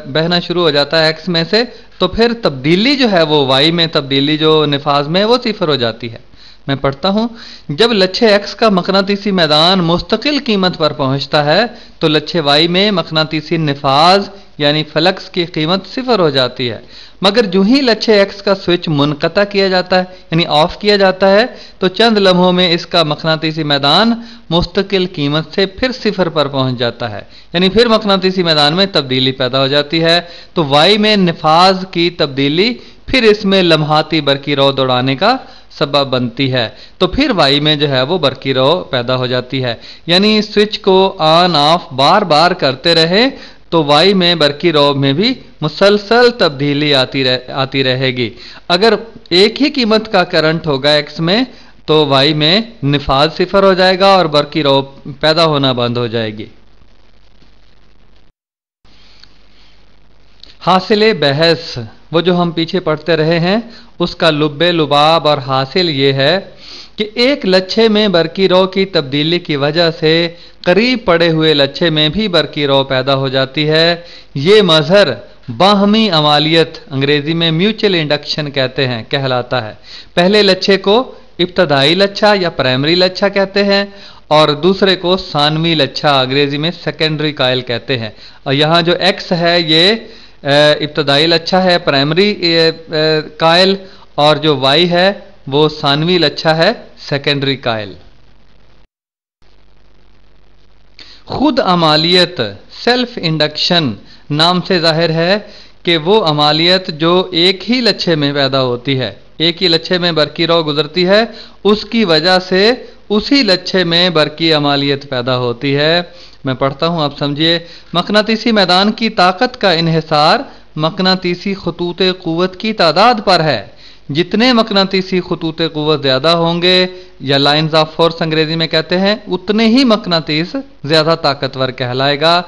बहना शुरू हो जाता है एक्स में से, तो फिर तब्दीली जो है वो वाई में, तब्दीली जो निफाज में है वो सिफर हो जाती है। मैं पढ़ता हूँ, जब लच्छे एक्स का मकनातीसी मैदान मुस्तकिल कीमत पर पहुँचता है तो लच्छे वाई में मकनातीसी निफाज यानी फ्लक्स की कीमत सिफर हो जाती है। मगर जो ही लच्छे एक्स का स्विच मुनक़ता किया जाता है यानी ऑफ किया जाता है तो चंद लम्हों में इसका मकनातीसी मैदान मुस्तकिल कीमत से फिर सिफर पर पहुंच जाता है, यानी फिर मकनातीसी मैदान में तब्दीली पैदा हो जाती है। तो वाई में निफाज की तब्दीली फिर इसमें लम्हाती बरकी रौ दौड़ाने का सबब बनती है, तो फिर वाई में जो है वो बरकी रौ पैदा हो जाती है। यानी स्विच को ऑन ऑफ बार बार करते रहे तो वाई में बरकी रौ में भी मुसलसल तब्दीली आती रहेगी। अगर एक ही कीमत का करंट होगा एक्स में तो वाई में निफाज सिफर हो जाएगा और बरकी रौ पैदा होना बंद हो जाएगी। हासिल बहस, वो जो हम पीछे पढ़ते रहे हैं उसका लुब्बे लुबाब और हासिल ये है कि एक लच्छे में बरकी रौ की तब्दीली की वजह से करीब पड़े हुए लच्छे में भी बरकी रौ पैदा हो जाती है। ये मजहर बाहमी अमालियत, अंग्रेजी में म्यूचुअल इंडक्शन कहते हैं, कहलाता है। पहले लच्छे को इब्तदाई लच्छा या प्राइमरी लच्छा कहते हैं और दूसरे को सानवी लच्छा, अंग्रेजी में सेकेंडरी कायल कहते हैं। और यहाँ जो एक्स है ये इब्तदाई लच्छा है, प्राइमरी कायल, और जो वाई है वो सानवी लच्छा है, सेकेंडरी कायल। खुद अमालियत, सेल्फ इंडक्शन नाम से जाहिर है कि वो अमालियत जो एक ही लच्छे में पैदा होती है, एक ही लच्छे में बरकी रौ गुजरती है, उसकी वजह से उसी लच्छे में बरकी अमालियत पैदा होती है। मैं पढ़ता हूँ, आप समझिए। मकनातीसी मैदान की ताकत का इन्हिसार मकनातीसी खतूत क़ुव्वत की तादाद पर है। जितने मकनातीसी खतूत क़ुव्वत ज़्यादा होंगे, या लाइन्स ऑफ फोर्स अंग्रेजी में कहते हैं, उतने ही मकनातीस ज़्यादा ताकतवर कहलाएगा।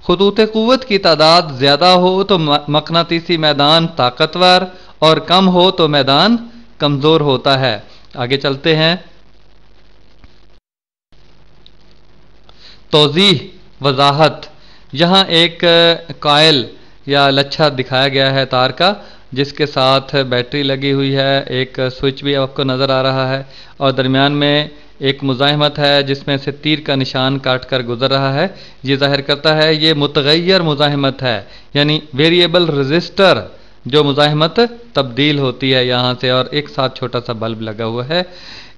खतूत क़ुव्वत की तादाद ज़्यादा हो तो मकनातीसी मैदान ताकतवर, और कम हो तो मैदान कमज़ोर होता है। आगे चलते हैं। तौज़ीह, वजाहत। यहाँ एक कॉइल या लच्छा दिखाया गया है तार का, जिसके साथ बैटरी लगी हुई है, एक स्विच भी आपको नज़र आ रहा है, और दरमियान में एक मुज़ाहिमत है जिसमें से तीर का निशान काट कर गुजर रहा है। ये ज़ाहिर करता है ये मुतगय्यर मुज़ाहिमत है, यानी वेरिएबल रजिस्टर, जो मुज़ाहिमत तब्दील होती है यहाँ से, और एक साथ छोटा सा बल्ब लगा हुआ है।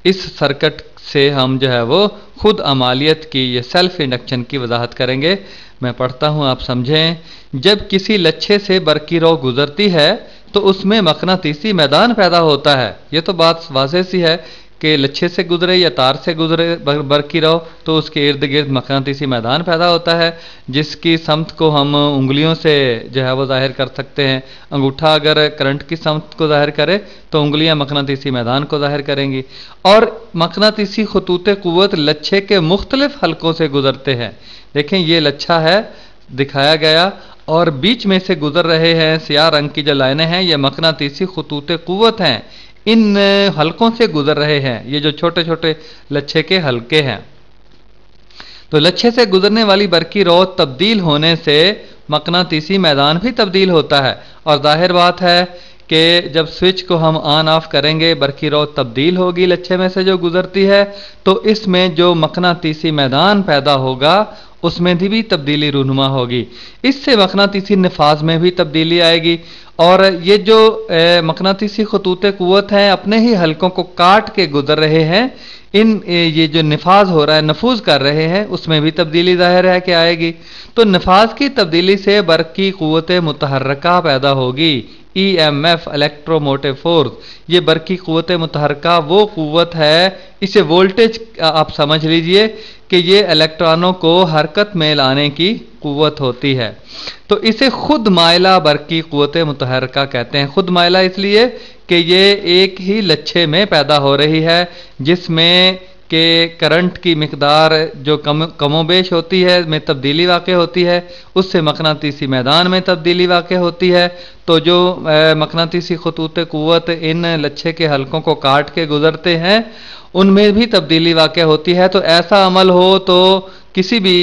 इस सर्किट से हम जो है वो खुद अमालियत की, ये सेल्फ इंडक्शन की वजाहत करेंगे। मैं पढ़ता हूँ, आप समझें। जब किसी लच्छे से बरकी रौ गुजरती है तो उसमें मकनातीसी मैदान पैदा होता है। ये तो बात वाज़ेह सी है कि लच्छे से गुजरे या तार से गुजरे बरकी रौ तो उसके इर्द गिर्द मकनातीसी मैदान पैदा होता है, जिसकी समत को हम उंगलियों से जो है वो जाहिर कर सकते हैं। अंगूठा अगर करंट की समत को जाहिर करे तो उंगलियां मकनातीसी मैदान को जाहिर करेंगी। और मकनातीसी खतूत क़ुव्वत लच्छे के मुख्तलिफ हलकों से गुजरते हैं। देखें, ये लच्छा है दिखाया गया, और बीच में से गुजर रहे हैं सियाह रंग की जो लाइनें हैं, ये मकनातीसी खतूत क़ुव्वत हैं। इन हलकों से गुजर रहे हैं, ये जो छोटे छोटे लच्छे के हलके हैं। तो लच्छे से गुजरने वाली बरकी रौ तब्दील होने से मकनातीसी मैदान भी तब्दील होता है, और जाहिर बात है कि जब स्विच को हम ऑन ऑफ करेंगे, बरकी रौ तब्दील होगी लच्छे में से जो गुजरती है, तो इसमें जो मकनातीसी मैदान पैदा होगा उसमें भी तब्दीली रूनुमा होगी। इससे मकनातीसी नफाज में भी तब्दीली आएगी, और ये जो मकनातीसी खतूत क़ुव्वत हैं अपने ही हलकों को काट के गुजर रहे हैं, इन ये जो नफाज हो रहा है, नफूज कर रहे हैं, उसमें भी तब्दीली जाहिर है कि आएगी। तो नफाज की तब्दीली से बरकी क़ुव्वत मुतहर्रका पैदा होगी, EMF, इलेक्ट्रोमोटिव फोर्स। ये बरकी क़ुव्वत मुतहर्रका वो क़ुव्वत है, इसे वोल्टेज आप समझ लीजिए कि ये इलेक्ट्रॉनों को हरकत में लाने की क़ुव्वत होती है। तो इसे खुद माइला बरकी क़ुव्वत मुतहर्रका कहते हैं। खुद माइला इसलिए कि ये एक ही लच्छे में पैदा हो रही है, जिसमें के करंट की मिकदार जो कमोबेश होती है में तब्दीली वाक़ होती है, उससे मकनातीसी मैदान में तब्दीली वाक़ होती है। तो जो मकनातीसी खतूत क़ुव्वत इन लच्छे के हलकों को काट के गुजरते हैं, उनमें भी तब्दीली वाक़ होती है। तो ऐसा अमल हो तो किसी भी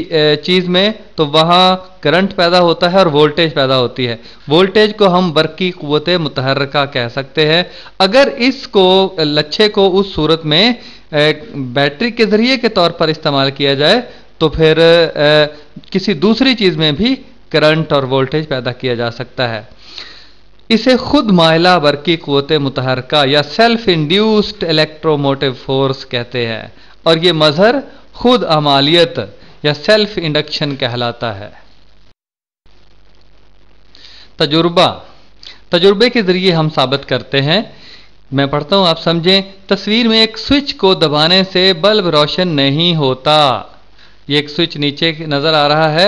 चीज़ में, तो वहाँ करंट पैदा होता है और वोल्टेज पैदा होती है। वोल्टेज को हम बरकी क़ुव्वत मुतहर्रका कह सकते हैं। अगर इसको लच्छे को उस सूरत में बैटरी के ज़रिए के तौर पर इस्तेमाल किया जाए, तो फिर किसी दूसरी चीज़ में भी करंट और वोल्टेज पैदा किया जा सकता है। इसे खुद माइला बरकी क़ुव्वत मुतहर्रका या सेल्फ इंड्यूस्ड इलेक्ट्रोमोटिव फोर्स कहते हैं, और ये मजहर खुद अमालियत या सेल्फ इंडक्शन कहलाता है। तजुर्बे के ज़रिए हम साबित करते हैं। मैं पढ़ता हूँ, आप समझें। तस्वीर में एक स्विच को दबाने से बल्ब रोशन नहीं होता। ये एक स्विच नीचे नज़र आ रहा है,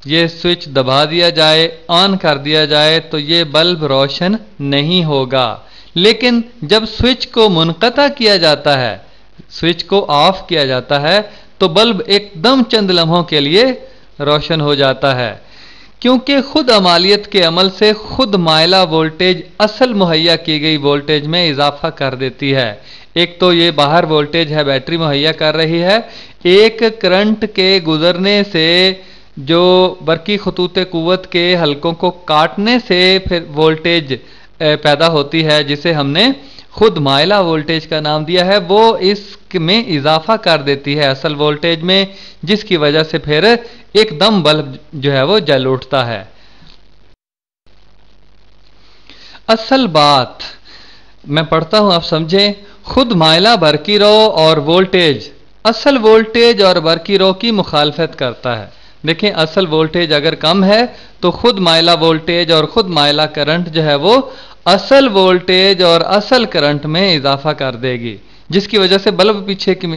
ये स्विच दबा दिया जाए, ऑन कर दिया जाए तो ये बल्ब रोशन नहीं होगा। लेकिन जब स्विच को मुनक़ता किया जाता है, स्विच को ऑफ किया जाता है, तो बल्ब एकदम चंद लम्हों के लिए रोशन हो जाता है, क्योंकि खुद अमालियत के अमल से खुद माइला वोल्टेज असल मुहैया की गई वोल्टेज में इजाफा कर देती है। एक तो ये बाहर वोल्टेज है, बैटरी मुहैया कर रही है, एक करंट के गुजरने से जो बरकी खतूत क़ुव्वत के हलकों को काटने से फिर वोल्टेज पैदा होती है, जिसे हमने खुद माइला वोल्टेज का नाम दिया है, वो इसमें इजाफा कर देती है असल वोल्टेज में, जिसकी वजह से फिर एकदम बल्ब जो है वो जल उठता है। असल बात मैं पढ़ता हूं, आप समझें। खुद माइला बरकी रो और वोल्टेज असल वोल्टेज और बरकी रो की मुखालफत करता है। देखें असल वोल्टेज अगर कम है तो खुद माइला वोल्टेज और खुद माइला करंट जो है वो असल वोल्टेज और असल करंट में इजाफा कर देगी, जिसकी वजह से बल्ब पीछे की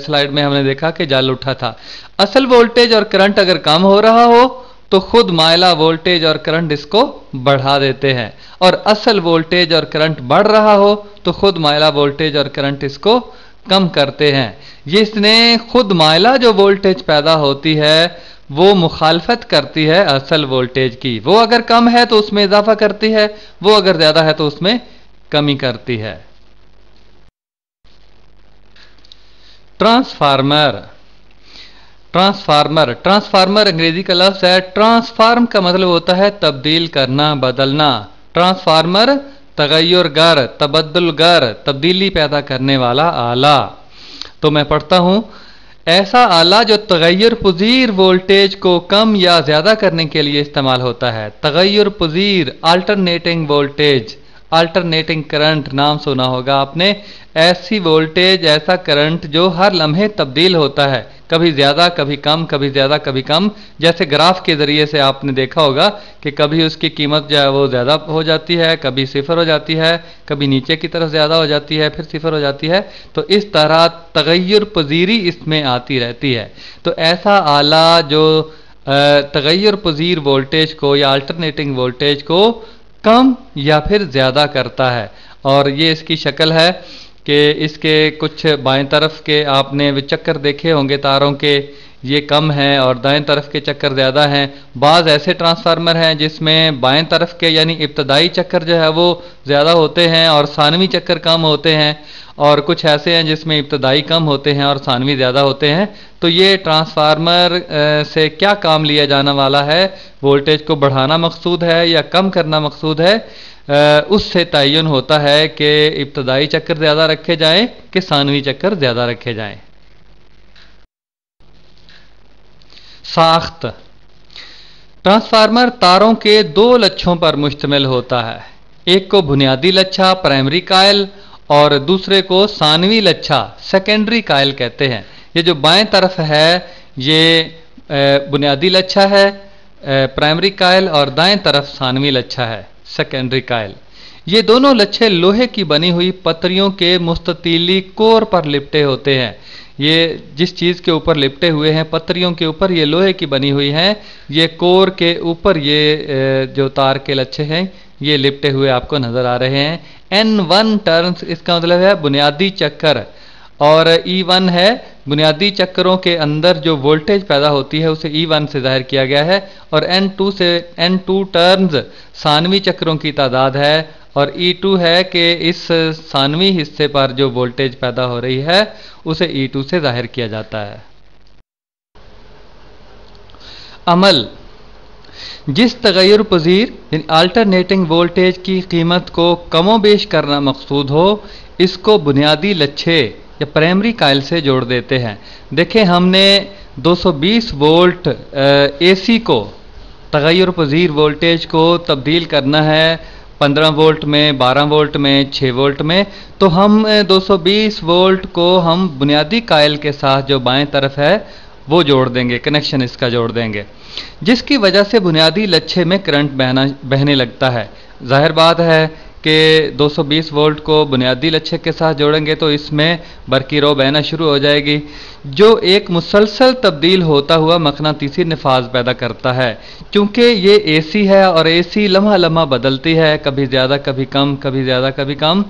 स्लाइड में हमने देखा कि जल उठा था। असल वोल्टेज और करंट अगर कम हो रहा हो तो खुद माइला वोल्टेज और करंट इसको बढ़ा देते हैं, और असल वोल्टेज और करंट बढ़ रहा हो तो खुद माइला वोल्टेज और करंट इसको कम करते हैं। ये इसने खुद माइला जो वोल्टेज पैदा होती है वो मुखालफत करती है असल वोल्टेज की। वो अगर कम है तो उसमें इजाफा करती है, वो अगर ज्यादा है तो उसमें कमी करती है। ट्रांसफार्मर, ट्रांसफार्मर, ट्रांसफार्मर अंग्रेजी का लफ्ज है। ट्रांसफार्म का मतलब होता है तब्दील करना, बदलना। ट्रांसफार्मर तगय्युर गर, तबद्दुल गर, तब्दीली पैदा करने वाला आला। तो मैं पढ़ता हूं, ऐसा आला जो तगय्युर पज़ीर वोल्टेज को कम या ज्यादा करने के लिए इस्तेमाल होता है। तगय्युर पज़ीर, अल्टरनेटिंग वोल्टेज, अल्टरनेटिंग करंट नाम सुना होगा आपने। ऐसी वोल्टेज, ऐसा करंट जो हर लम्हे तब्दील होता है, कभी ज्यादा कभी कम, कभी ज्यादा कभी कम। जैसे ग्राफ के जरिए से आपने देखा होगा कि कभी उसकी कीमत जो है वो ज्यादा हो जाती है, कभी सिफर हो जाती है, कभी नीचे की तरफ ज्यादा हो जाती है, फिर सिफर हो जाती है। तो इस तरह तगय्युर पज़ीरी इसमें आती रहती है। तो ऐसा आला जो तगय्युर पज़ीर वोल्टेज को या अल्टरनेटिंग वोल्टेज को कम या फिर ज्यादा करता है। और ये इसकी शक्ल है कि इसके कुछ बाएं तरफ के आपने चक्कर देखे होंगे तारों के, ये कम हैं और दाएं तरफ के चक्कर ज़्यादा हैं। बाज़ ऐसे ट्रांसफार्मर हैं जिसमें बाएं तरफ के यानी इब्तदाई चक्कर जो है वो ज़्यादा होते हैं और सानवी चक्कर कम होते हैं, और कुछ ऐसे हैं जिसमें इब्तदाई कम होते हैं और सानवी ज़्यादा होते हैं। तो ये ट्रांसफार्मर से क्या काम लिया जाने वाला है, वोल्टेज को बढ़ाना मकसूद है या कम करना मकसूद है, उससे तयन होता है कि इब्तदाई चक्कर ज़्यादा रखे जाएं कि सानवी चक्कर ज़्यादा रखे जाएं। साख्त, ट्रांसफार्मर तारों के दो लच्छों पर मुश्तमिल होता है। एक को बुनियादी लच्छा प्राइमरी कायल और दूसरे को सानवी लच्छा सेकेंडरी कायल कहते हैं। ये जो बाएं तरफ है ये बुनियादी लच्छा है प्राइमरी कायल, और दाएं तरफ सानवी लच्छा है सेकेंडरी कायल। ये दोनों लच्छे लोहे की बनी हुई पत्रियों के मुस्ततीली कोर पर लिपटे होते हैं। ये जिस चीज़ के ऊपर लिपटे हुए हैं पत्रियों के ऊपर, ये लोहे की बनी हुई हैं। ये कोर के ऊपर ये जो तार के लच्छे हैं ये लिपटे हुए आपको नजर आ रहे हैं। N1 टर्न्स, इसका मतलब है बुनियादी चक्कर, और E1 है बुनियादी चक्करों के अंदर जो वोल्टेज पैदा होती है उसे E1 से जाहिर किया गया है। और N2 टर्न्स सानवी चक्रों की तादाद है, और E2 है कि इस सानवी हिस्से पर जो वोल्टेज पैदा हो रही है उसे E2 से जाहिर किया जाता है। अमल, जिस तगय्युर पज़ीर यानी अल्टरनेटिंग वोल्टेज की कीमत को कमोबेश करना मकसूद हो, इसको बुनियादी लच्छे या प्राइमरी कायल से जोड़ देते हैं। देखें, हमने 220 वोल्ट AC को, तगय्युर पज़ीर वोल्टेज को तब्दील करना है 15 वोल्ट में, 12 वोल्ट में, 6 वोल्ट में। तो हम 220 वोल्ट को हम बुनियादी कायल के साथ जो बाएं तरफ है वो जोड़ देंगे, कनेक्शन इसका जोड़ देंगे, जिसकी वजह से बुनियादी लच्छे में करंट बहने लगता है। जाहिर बात है कि 220 वोल्ट को बुनियादी लच्छे के साथ जोड़ेंगे तो इसमें बरकी रो बहना शुरू हो जाएगी, जो एक मुसलसल तब्दील होता हुआ मकनातीसी नफाज पैदा करता है। चूँकि ये AC है और AC लम्हा लम्हा बदलती है, कभी ज़्यादा कभी कम, कभी ज़्यादा कभी कम,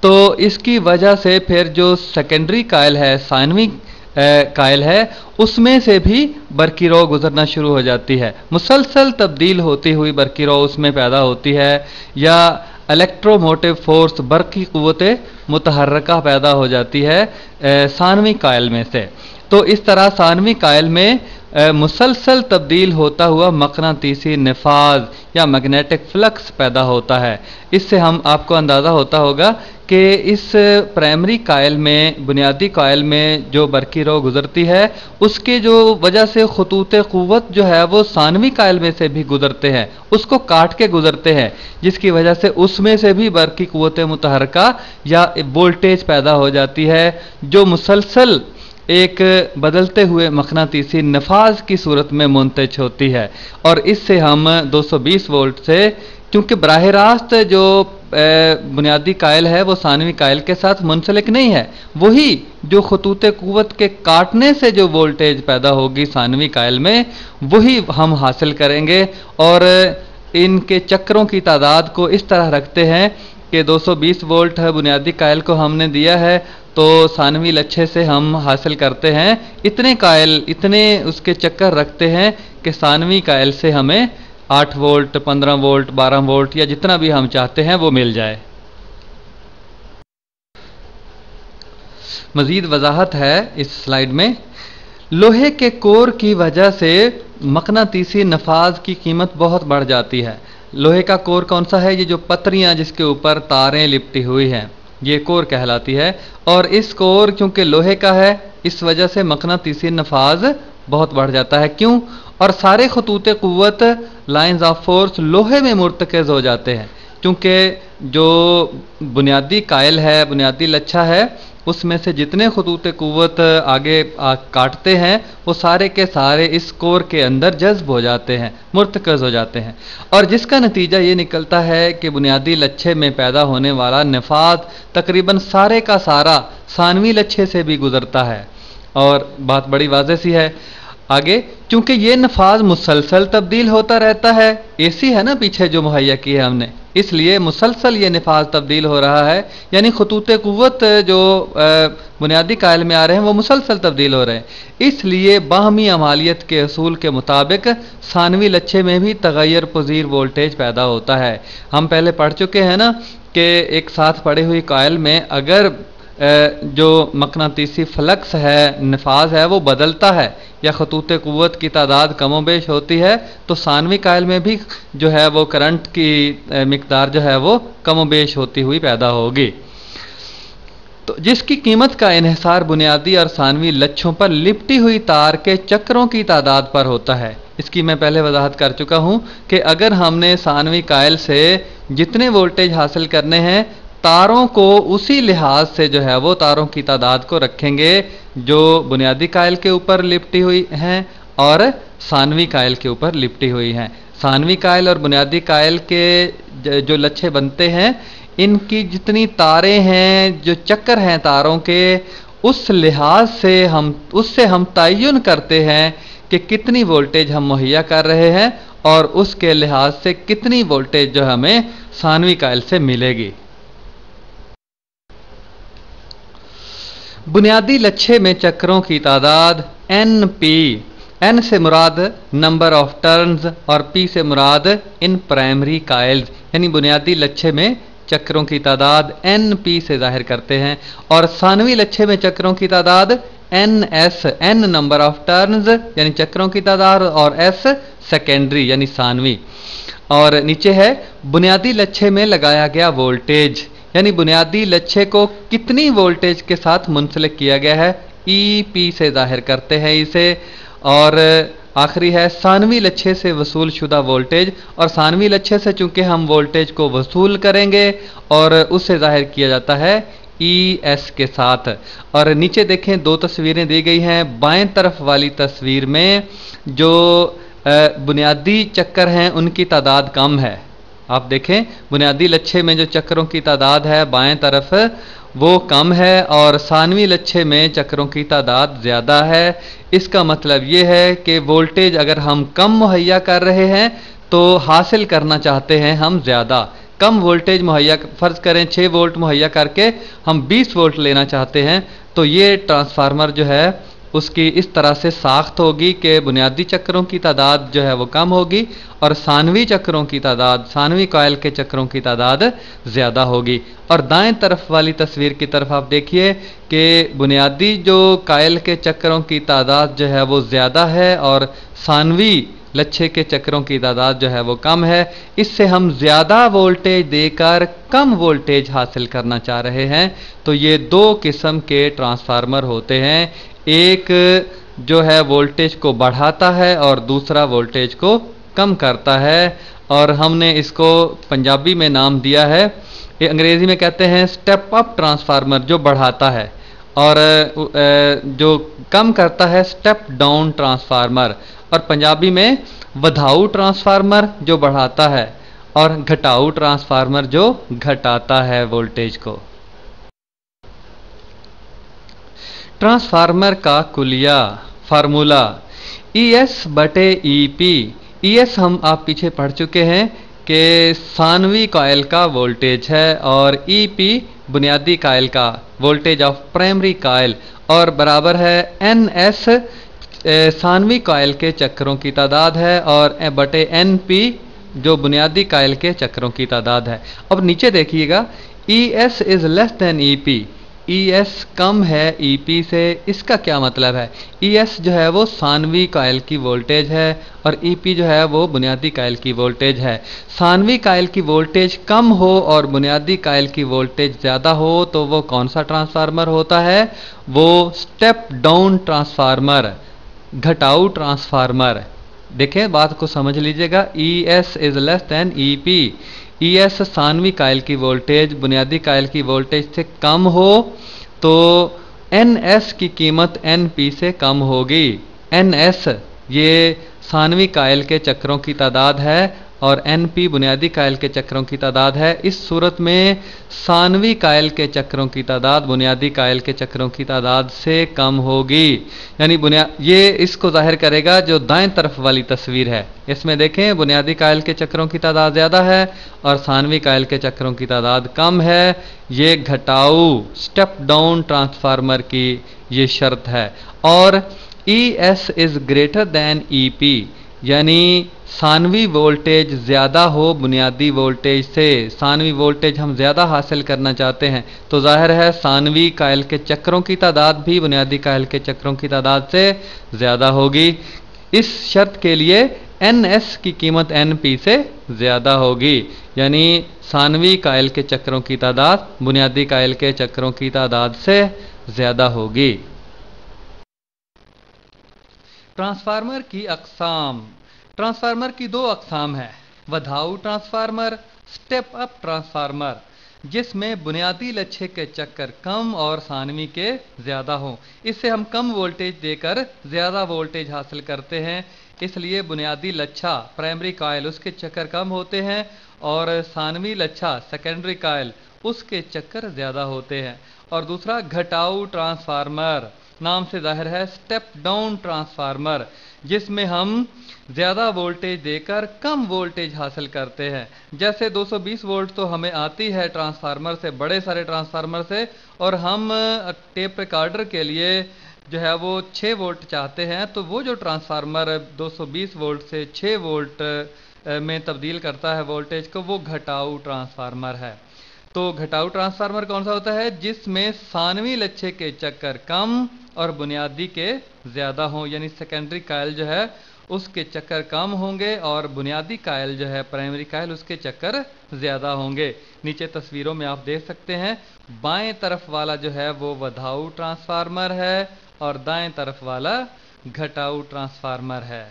तो इसकी वजह से फिर जो सेकेंडरी कायल है, सानवी कायल है, उसमें से भी बरकी रो गुजरना शुरू हो जाती है। मुसलसल तब्दील होती हुई बरकी रो उसमें पैदा होती है, या इलेक्ट्रोमोटिव फोर्स, बरकी क़ुव्वत मुतहर्रिका पैदा हो जाती है सानवी कायल में से। तो इस तरह सानवी कायल में मुसलसल तब्दील होता हुआ मकनातीसी नफाज या मैग्नेटिक फ्लक्स पैदा होता है। इससे हम आपको अंदाज़ा होता होगा कि इस प्राइमरी कायल में, बुनियादी कायल में जो बरकी रो गुजरती है उसके जो वजह से खतूत क़ुव्वत जो है वो सानवी कायल में से भी गुजरते हैं, उसको काट के गुजरते हैं, जिसकी वजह से उसमें से भी बरकी क़ुव्वत मुतहर्रिका या वोल्टेज पैदा हो जाती है, जो मुसलसल एक बदलते हुए मकनातीसी नफाज की सूरत में मुंतज होती है, और इससे हम 220 वोल्ट से, क्योंकि बराह रास्त जो बुनियादी कायल है वो सानवी कायल के साथ मुंसलिक नहीं है, वही जो खतूत कुव्वत के काटने से जो वोल्टेज पैदा होगी सानवी कायल में, वही हम हासिल करेंगे। और इनके चक्रों की तादाद को इस तरह रखते हैं कि 220 वोल्ट है बुनियादी कायल को हमने दिया है, तो सानवी लच्छे से हम हासिल करते हैं इतने कायल, इतने उसके चक्कर रखते हैं कि सानवी कायल से हमें 8 वोल्ट, 15 वोल्ट, 12 वोल्ट या जितना भी हम चाहते हैं वो मिल जाए। मज़ीद वजाहत है इस स्लाइड में। लोहे के कोर की वजह से मकनातीसी नफाज की कीमत बहुत बढ़ जाती है। लोहे का कोर कौन सा है? ये जो पतरियां जिसके ऊपर तारें लिपटी हुई हैं, ये कोर कहलाती है। और इस कोर चूंकि लोहे का है, इस वजह से मकनातीसी नफाज बहुत बढ़ जाता है। क्यों? और सारे खतूत कुव्वत, लाइंस ऑफ फोर्स लोहे में मुर्तकज़ हो जाते हैं, क्योंकि जो बुनियादी कायल है, बुनियादी लच्छा है, उसमें से जितने खतूत कुव्वत आगे काटते हैं वो सारे के सारे इस कोर के अंदर जज्ब हो जाते हैं, मुर्तकज़ हो जाते हैं। और जिसका नतीजा ये निकलता है कि बुनियादी लच्छे में पैदा होने वाला नफाज तकरीबन सारे का सारा सानवी लच्छे से भी गुजरता है। और बात बड़ी वाज़ेह सी है आगे, क्योंकि ये नफाज मुसलसल तब्दील होता रहता है। एसी है ना पीछे जो मुहैया की है हमने, इसलिए मुसलसल ये नफाज तब्दील हो रहा है, यानी खतूत कुव्वत जो बुनियादी कायल में आ रहे हैं वो मुसलसल तब्दील हो रहे हैं। इसलिए बाहमी अमालियत के असूल के मुताबिक सानवी लच्छे में भी तगैर पजीर वोल्टेज पैदा होता है। हम पहले पढ़ चुके हैं ना कि एक साथ पड़ी हुई कायल में अगर जो मकनातीसी फ्लक्स है, नफाज है, वो बदलता है या खतूत कुव्वत की तादाद कमोबेश होती है, तो सानवी कायल में भी जो है वो करंट की मिकदार जो है वो कमोबेश होती हुई पैदा होगी। तो जिसकी कीमत का इन्हिसार बुनियादी और सानवी लच्छों पर लिपटी हुई तार के चक्रों की तादाद पर होता है। इसकी मैं पहले वजाहत कर चुका हूं कि अगर हमने सानवी कायल से जितने वोल्टेज हासिल करने हैं, तारों को उसी लिहाज से जो है वो तारों की तादाद को रखेंगे जो बुनियादी कायल के ऊपर लिपटी हुई हैं और सानवी कायल के ऊपर लिपटी हुई हैं। सानवी कायल और बुनियादी कायल के जो लच्छे बनते हैं, इनकी जितनी तारें हैं, जो चक्कर हैं तारों के, उस लिहाज से उससे हम तयन करते हैं कि कितनी वोल्टेज हम मुहैया कर रहे हैं और उसके लिहाज से कितनी वोल्टेज जो हमें सानवी कायल से मिलेगी। बुनियादी लच्छे में चक्रों की तादाद NP, N से मुराद नंबर ऑफ टर्न्स और P से मुराद इन प्राइमरी कायल्स, यानी बुनियादी लच्छे में चक्रों की तादाद NP से जाहिर करते हैं। और सानवी लच्छे में चक्रों की तादाद NS, N number of turns यानी चक्रों की तादाद, और S सेकेंडरी यानी सानवी। और नीचे है बुनियादी लच्छे में लगाया गया वोल्टेज, यानी बुनियादी लच्छे को कितनी वोल्टेज के साथ मुंसलिक किया गया है, EP से जाहिर करते हैं इसे। और आखिरी है सानवी लच्छे से वसूल शुदा वोल्टेज, और सानवी लच्छे से चूंकि हम वोल्टेज को वसूल करेंगे और उससे जाहिर किया जाता है ES के साथ। और नीचे देखें दो तस्वीरें दी गई हैं। बाएं तरफ वाली तस्वीर में जो बुनियादी चक्कर हैं उनकी तादाद कम है। आप देखें बुनियादी लच्छे में जो चक्रों की तादाद है बाएं तरफ वो कम है, और सानवी लच्छे में चक्रों की तादाद ज़्यादा है। इसका मतलब ये है कि वोल्टेज अगर हम कम मुहैया कर रहे हैं तो हासिल करना चाहते हैं हम ज़्यादा। कम वोल्टेज मुहैया, फ़र्ज़ करें 6 वोल्ट मुहैया करके हम 20 वोल्ट लेना चाहते हैं, तो ये ट्रांसफार्मर जो है उसकी इस तरह से साख्त होगी कि बुनियादी चक्रों की तादाद जो है वो कम होगी और सानवी चक्रों की तादाद, सानवी कॉइल के चक्रों की तादाद ज़्यादा होगी। और दाएं तरफ वाली तस्वीर की तरफ आप देखिए कि बुनियादी जो कॉइल के चक्रों की तादाद जो है वो ज़्यादा है और सानवी लच्छे के चक्रों की तादाद जो है वो कम है। इससे हम ज़्यादा वोल्टेज देकर कम वोल्टेज हासिल करना चाह रहे हैं। तो ये दो किस्म के ट्रांसफार्मर होते हैं, एक जो है वोल्टेज को बढ़ाता है और दूसरा वोल्टेज को कम करता है। और हमने इसको पंजाबी में नाम दिया है, ये अंग्रेज़ी में कहते हैं स्टेप अप ट्रांसफार्मर, जो बढ़ाता है, और जो कम करता है स्टेप डाउन ट्रांसफार्मर, और पंजाबी में वधाऊ ट्रांसफार्मर जो बढ़ाता है, और घटाऊ ट्रांसफार्मर जो घटाता है वोल्टेज को। ट्रांसफार्मर का कुलिया फार्मूला ES बटे EP। ES हम आप पीछे पढ़ चुके हैं कि सानवी कॉइल का वोल्टेज है, और EP बुनियादी कॉइल का वोल्टेज ऑफ प्राइमरी कॉइल, और बराबर है NS सानवी कॉइल के चक्रों की तादाद है, और बटे NP जो बुनियादी कॉइल के चक्रों की तादाद है। अब नीचे देखिएगा, ES is less than EP। ES कम है EP से, इसका क्या मतलब है? ES जो है वो सानवी कॉइल की वोल्टेज है, और EP जो है वो बुनियादी कॉइल की वोल्टेज है। सानवी कॉइल की वोल्टेज कम हो और बुनियादी कॉइल की वोल्टेज ज़्यादा हो तो वो कौन सा ट्रांसफार्मर होता है? वो स्टेप डाउन ट्रांसफार्मर, घटाऊ ट्रांसफार्मर। देखें, बात को समझ लीजिएगा। ES is less than EP। ES सानवी कॉइल की वोल्टेज बुनियादी कॉइल की वोल्टेज से कम हो तो NS की कीमत NP से कम होगी। NS ये सानवी कॉइल के चक्रों की तादाद है, और NP बुनियादी कॉइल के चक्रों की तादाद है। इस सूरत में सानवी कॉइल के चक्रों की तादाद बुनियादी कॉइल के चक्रों की तादाद से कम होगी। यानी ये इसको जाहिर करेगा जो दाएं तरफ वाली तस्वीर है। इसमें देखें, बुनियादी कॉइल के चक्रों की तादाद ज़्यादा है और सानवी कॉइल के चक्रों की तादाद कम है। ये घटाऊ स्टेप डाउन ट्रांसफार्मर की ये शर्त है। और ES is greater than EP, यानी सानवी वोल्टेज ज़्यादा हो बुनियादी वोल्टेज से। सानवी वोल्टेज हम ज़्यादा हासिल करना चाहते हैं तो जाहिर है सानवी कॉइल के चक्रों की तादाद भी बुनियादी कॉइल के चक्रों की तादाद से ज़्यादा होगी। इस शर्त के लिए NS की कीमत NP से ज़्यादा होगी, यानी सानवी कॉइल के चक्रों की तादाद बुनियादी कॉइल के चक्रों की तादाद से ज़्यादा होगी। ट्रांसफार्मर की अक़साम। ट्रांसफार्मर की दो अक़साम है, वधाऊ ट्रांसफार्मर, स्टेप अप ट्रांसफार्मर, जिसमें बुनियादी लच्छे के चक्कर कम और सानवी के ज़्यादा हों। इससे हम कम वोल्टेज देकर ज़्यादा वोल्टेज हासिल करते हैं, इसलिए बुनियादी लच्छा प्राइमरी कॉइल उसके चक्कर कम होते हैं, और सानवी लच्छा सेकेंडरी कॉइल उसके चक्कर ज़्यादा होते हैं। और दूसरा घटाऊ ट्रांसफार्मर, नाम से जाहिर है स्टेप डाउन ट्रांसफार्मर, जिसमें हम ज़्यादा वोल्टेज देकर कम वोल्टेज हासिल करते हैं। जैसे 220 वोल्ट तो हमें आती है ट्रांसफार्मर से, बड़े सारे ट्रांसफार्मर से, और हम टेप रिकॉर्डर के लिए जो है वो 6 वोल्ट चाहते हैं, तो वो जो ट्रांसफार्मर 220 वोल्ट से 6 वोल्ट में तब्दील करता है वोल्टेज को, वो घटाऊ ट्रांसफार्मर है। तो घटाऊ ट्रांसफार्मर कौन सा होता है? जिसमें सानवी लच्छे के चक्कर कम और बुनियादी के ज़्यादा हों, यानी सेकेंडरी कॉइल जो है उसके चक्कर कम होंगे और बुनियादी कॉइल जो है प्राइमरी कॉइल उसके चक्कर ज़्यादा होंगे। नीचे तस्वीरों में आप देख सकते हैं, बाएं तरफ वाला जो है वो वधाऊ ट्रांसफार्मर है और दाएं तरफ वाला घटाऊ ट्रांसफार्मर है।